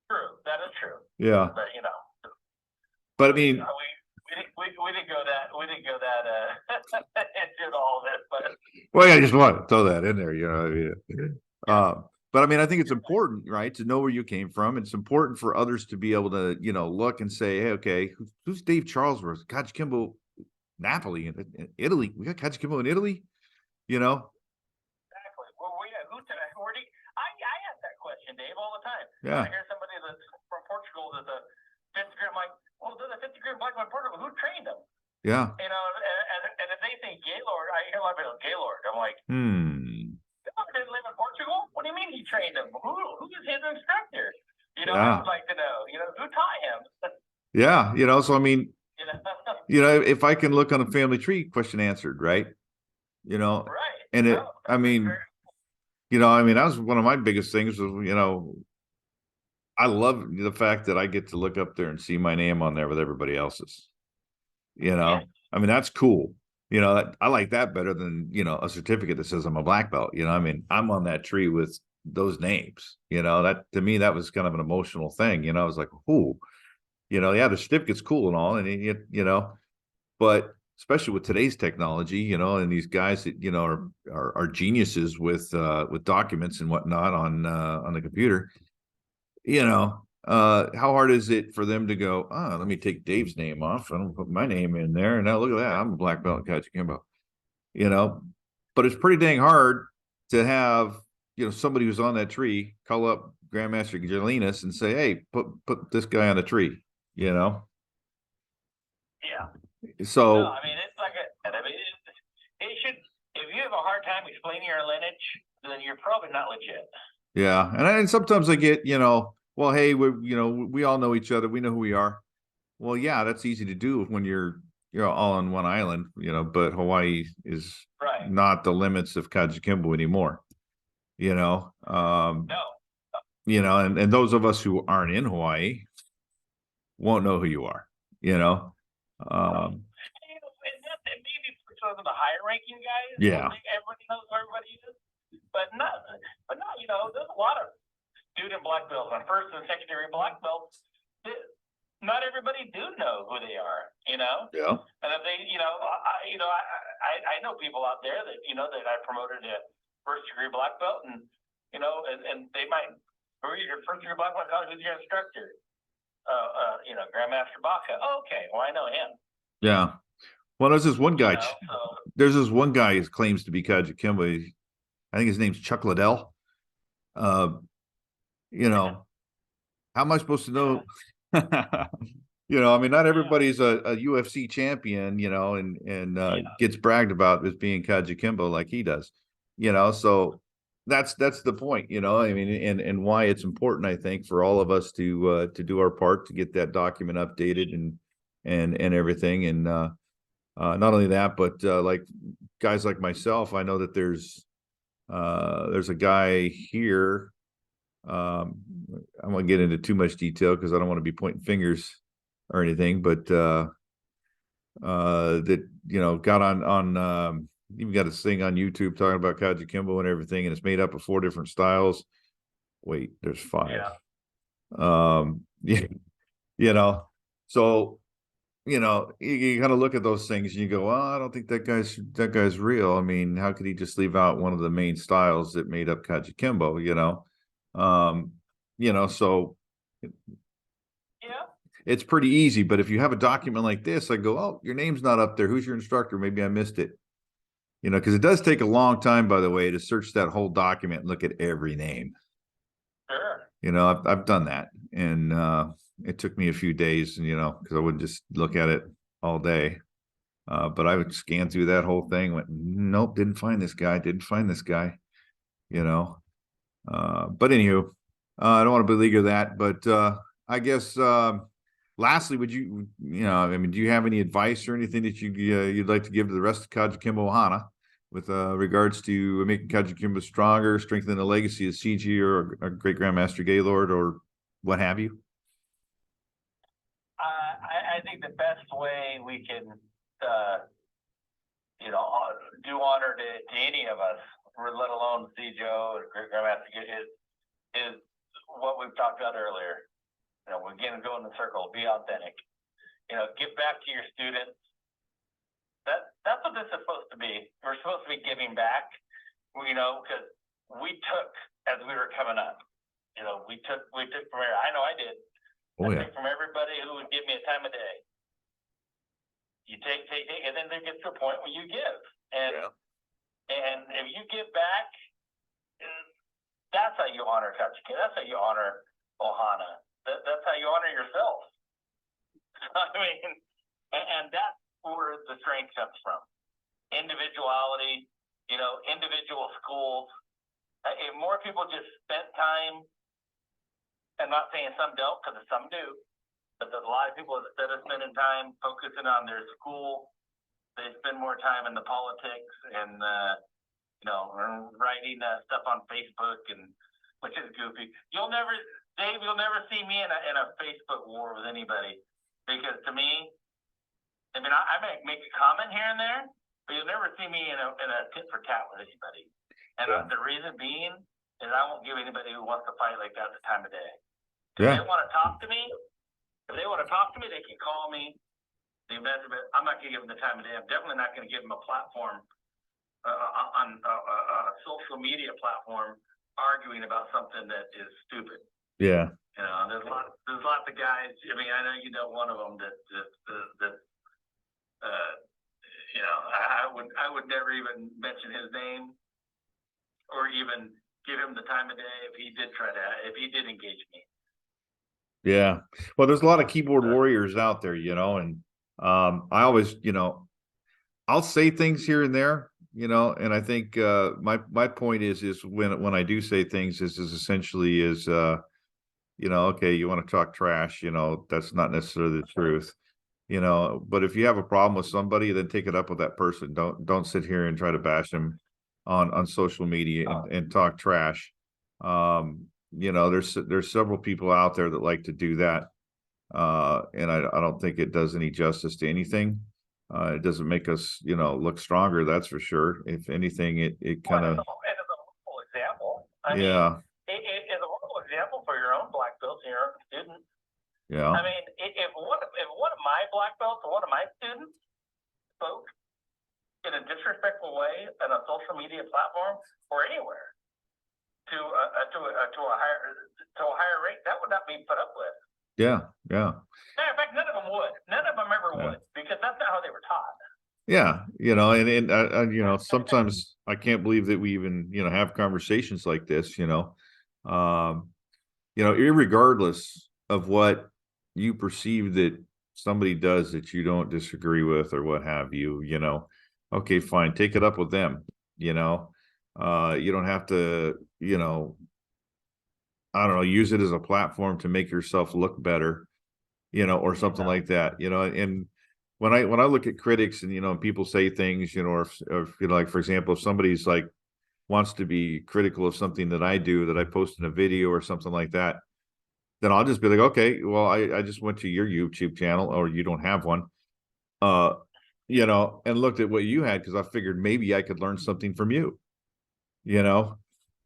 True. That is true. Yeah. But, but I mean, we didn't go that into all of it, but. Well, I just want to throw that in there, I mean, But I mean, I think it's important, right, to know where you came from. It's important for others to be able to, look and say, hey, okay, who's Dave Charlesworth? KAJUKENBO Napoli in Italy. We got KAJUKENBO in Italy, Exactly. Well, where do you, I ask that question, Dave, all the time. Yeah. When I hear somebody that's from Portugal that's a fifth degree, I'm like, well, there's a fifth degree black belt in Portugal. Who trained them? Yeah. And if they say Gaylord, I hear a lot of people Gaylord. I'm like, didn't live in Portugal? What do you mean he trained him? Who is his instructor? I would like to know. Who taught him? Yeah. So I mean, if I can look on a family tree, question answered, right? Right. And I mean, that was one of my biggest things was, I love the fact that I get to look up there and see my name on there with everybody else's. Yeah. I mean, that's cool. I like that better than, a certificate that says I'm a black belt. I mean, I'm on that tree with those names, that to me, that was kind of an emotional thing. I was like, ooh, yeah, the certificate's cool and all. And, but especially with today's technology, and these guys that, are geniuses with documents and whatnot on the computer, how hard is it for them to go, let me take Dave's name off. I don't put my name in there. And now look at that. I'm a black belt in KAJUKENBO, but it's pretty dang hard to have, somebody who's on that tree call up Grandmaster Gelinas and say, hey, put this guy on the tree, Yeah. So, no, I mean, it's like it should, if you have a hard time explaining your lineage, then you're probably not legit. Yeah. And sometimes I get, well, hey, we all know each other. We know who we are. Well, yeah, that's easy to do when you're all on one island, but Hawaii is not the limits of KAJUKENBO anymore, No. And those of us who aren't in Hawaii won't know who you are, Maybe for some of the higher ranking guys, Yeah. everybody knows who everybody is, but not, there's a lot of student black belts and first and secondary black belts. Not everybody do know who they are, Yeah. And if they, I know people out there that that I promoted to first degree black belt, and and they might, who are your first degree black belt? Who's your instructor? Grandmaster Baca. Oh, okay, well I know him. Yeah. Well, there's this one guy. So, there's this one guy who claims to be KAJUKENBO. I think his name's Chuck Liddell. How am I supposed to know? I mean, not everybody's a UFC champion, and gets bragged about as being KAJUKENBO like he does, so that's the point, I mean, and why it's important, I think, for all of us to do our part to get that document updated and everything. And not only that, but like guys like myself, I know that there's a guy here. I won't get into too much detail because I don't want to be pointing fingers or anything, but that got on even got this thing on YouTube talking about KAJUKENBO and everything, and it's made up of 4 different styles. Wait, there's 5. Yeah. So you kind of look at those things and you go, well, I don't think that guy's real. I mean, how could he just leave out one of the main styles that made up KAJUKENBO? So it's pretty easy. But if you have a document like this, I go, oh, your name's not up there. Who's your instructor? Maybe I missed it. Because it does take a long time, by the way, to search that whole document and look at every name. Sure. I've done that, and it took me a few days, and because I wouldn't just look at it all day. But I would scan through that whole thing. Went, nope, didn't find this guy. But anywho, I don't want to beleaguer that, but I guess lastly, would you, I mean, do you have any advice or anything that you'd like to give to the rest of KAJUKENBO Hana with regards to making KAJUKENBO stronger, strengthening the legacy of CG or great Grandmaster Gaylord or what have you? I think the best way we can, do honor to any of us, let alone C. Joe or Great Grandmaster, is what we've talked about earlier. We're going to go in the circle, be authentic. Give back to your students. That's what this is supposed to be. We're supposed to be giving back, because we took as we were coming up. You know, we took from everybody. I know I did. Oh, I yeah. took from everybody who would give me a time of day. You take, and then there gets to a point where you give. And if you give back, that's how you honor Kajuken. That's how you honor Ohana. That's how you honor yourself. I mean, and that's where the strength comes from. Individuality, you know, individual schools. If more people just spent time, I'm not saying some don't, because some do, but there's a lot of people, instead of spending time focusing on their school, they spend more time in the politics and, you know, writing stuff on Facebook, and which is goofy. Dave, you'll never see me in a Facebook war with anybody, because to me, I mean, I may make a comment here and there, but you'll never see me in a tit for tat with anybody. And the reason being is I won't give anybody who wants to fight like that the time of day. If they want to talk to me, they can call me. I'm not going to give them the time of day. I'm definitely not going to give them a platform on a social media platform arguing about something that is stupid. Yeah. You know, there's lots of guys. I mean, I know you know one of them that you know, I would never even mention his name or even give him the time of day if he did engage me. Yeah. Well, there's a lot of keyboard warriors out there, you know, and I always, you know, I'll say things here and there, you know, and I think my point is when I do say things is essentially is you know, okay, you want to talk trash, you know, that's not necessarily the truth. You know, but if you have a problem with somebody, then take it up with that person. Don't sit here and try to bash them on social media and talk trash. You know, there's several people out there that like to do that. And I don't think it does any justice to anything. It doesn't make us, you know, look stronger, that's for sure. If anything, it kind of, and as a horrible example, I mean, it is a horrible example for your own black belts and your own students. Yeah. I mean, if one of my black belts or one of my students spoke in a disrespectful way on a social media platform or anywhere to a higher rate, that would not be put up with. Yeah. Yeah. Matter of fact, none of them would. None of them ever would, because that's not how they were taught. Yeah, you know, and you know, sometimes I can't believe that we even, you know, have conversations like this, you know, irregardless of what you perceive that somebody does that you don't disagree with or what have you, you know, okay, fine, take it up with them, you know, you don't have to, you know, I don't know, use it as a platform to make yourself look better, you know, or something like that, you know. And when I look at critics and, you know, people say things, you know, or you know, like, for example, if somebody's like wants to be critical of something that I do, that I post in a video or something like that, then I'll just be like, okay, well, I just went to your YouTube channel, or you don't have one, you know, and looked at what you had, because I figured maybe I could learn something from you, you know,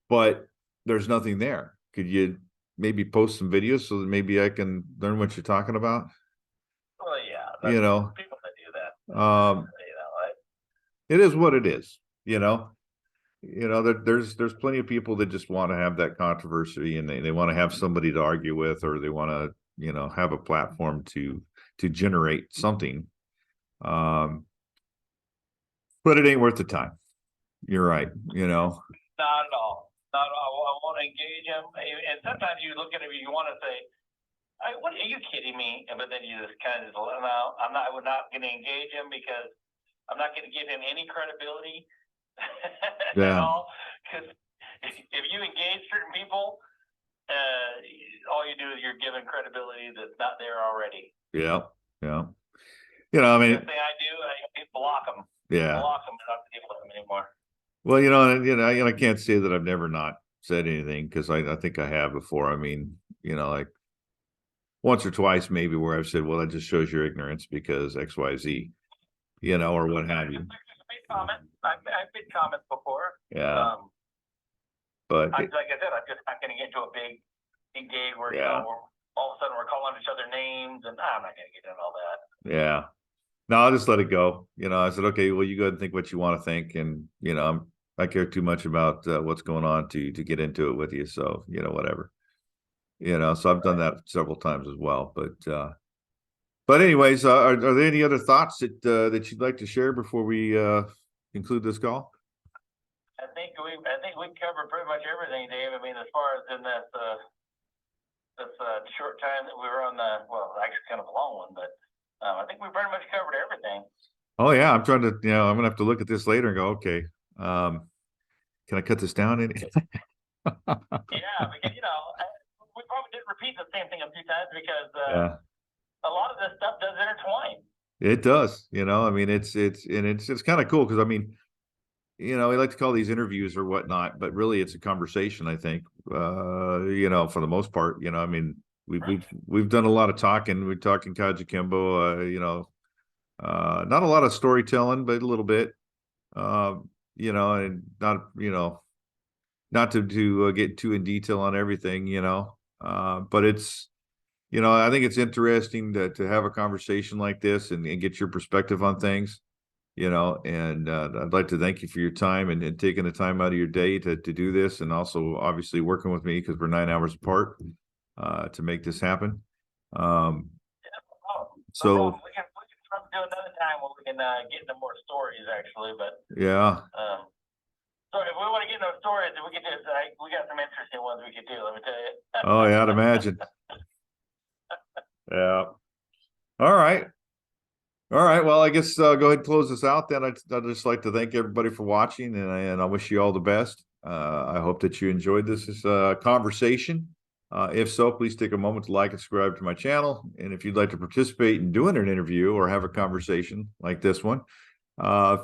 but there's nothing there. Could you maybe post some videos so that maybe I can learn what you're talking about? Well, yeah, you know, people that do that. It is what it is, you know. You know, there's plenty of people that just want to have that controversy, and they want to have somebody to argue with, or they want to, you know, have a platform to generate something. But it ain't worth the time. You're right, you know. Not at all. Not at all. I want to engage them, and sometimes you look at it, you want to say, "What are you kidding me?" But then you just kind of just, no, I'm not. We're not going to engage him, because I'm not going to give him any credibility. Yeah. At all, because if you engage certain people, all you do is you're giving credibility that's not there already. Yeah, yeah. You know, I mean, the thing I do, I block them. Yeah, block them, not to deal with them anymore. Well, you know, I can't say that I've never not said anything, because I think I have before. I mean, you know, like once or twice maybe, where I've said, well, that just shows your ignorance because X, Y, Z, you know, or what have you. I've made comments before. Yeah. But like I said, I'm just not going to get into a big engage where, you know, all of a sudden we're calling each other names, and I'm not going to get into all that. Yeah. No, I'll just let it go. You know, I said, okay, well, you go ahead and think what you want to think. And, you know, I care too much about what's going on to get into it with you. So, whatever, so I've done that several times as well. But anyways, are there any other thoughts that you'd like to share before we conclude this call? I think we covered pretty much everything, Dave. I mean, as far as in this short time that we were on actually kind of a long one, but I think we pretty much covered everything. Oh yeah, I'm trying to, I'm gonna have to look at this later and go, okay, can I cut this down any? Yeah, because we probably did repeat the same thing a few times because Yeah, a lot of this stuff does intertwine. it does. I mean, it's kind of cool because I mean, we like to call these interviews or whatnot, but really it's a conversation, I think. For the most part, I mean, we've done a lot of talking. We're talking KAJUKENBO, not a lot of storytelling, but a little bit. And not to get too in detail on everything, but it's, I think it's interesting to have a conversation like this and get your perspective on things, and I'd like to thank you for your time and taking the time out of your day to do this, and also obviously working with me because we're 9 hours apart to make this happen. So we can do another time where we can get into more stories actually, but yeah. So if we want to get into stories, we can just we got some interesting ones we could do. Let me tell you. Oh yeah, I'd imagine. Yeah. All right. Well, I guess go ahead and close this out. Then I'd just like to thank everybody for watching, and I wish you all the best. I hope that you enjoyed this conversation. If so, please take a moment to like and subscribe to my channel. And if you'd like to participate in doing an interview or have a conversation like this one,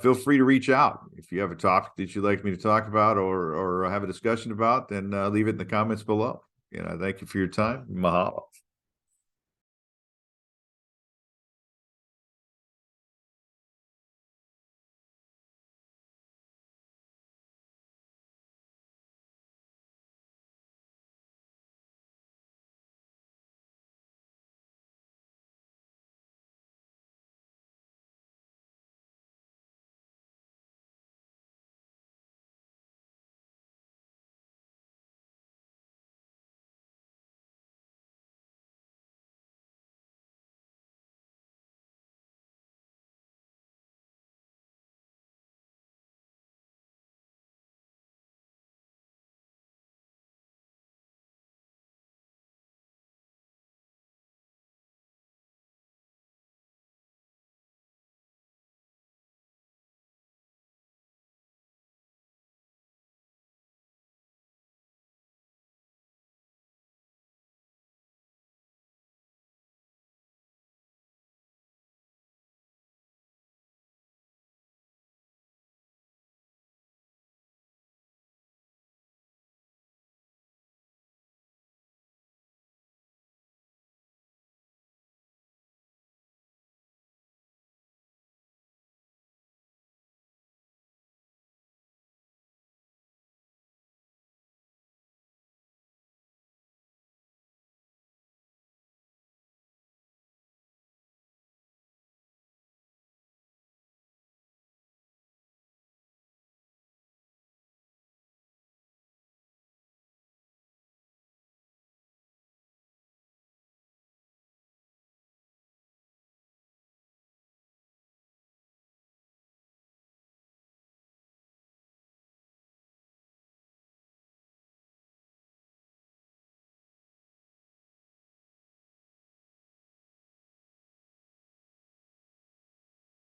feel free to reach out. If you have a topic that you'd like me to talk about or have a discussion about, then leave it in the comments below. Thank you for your time. Mahalo.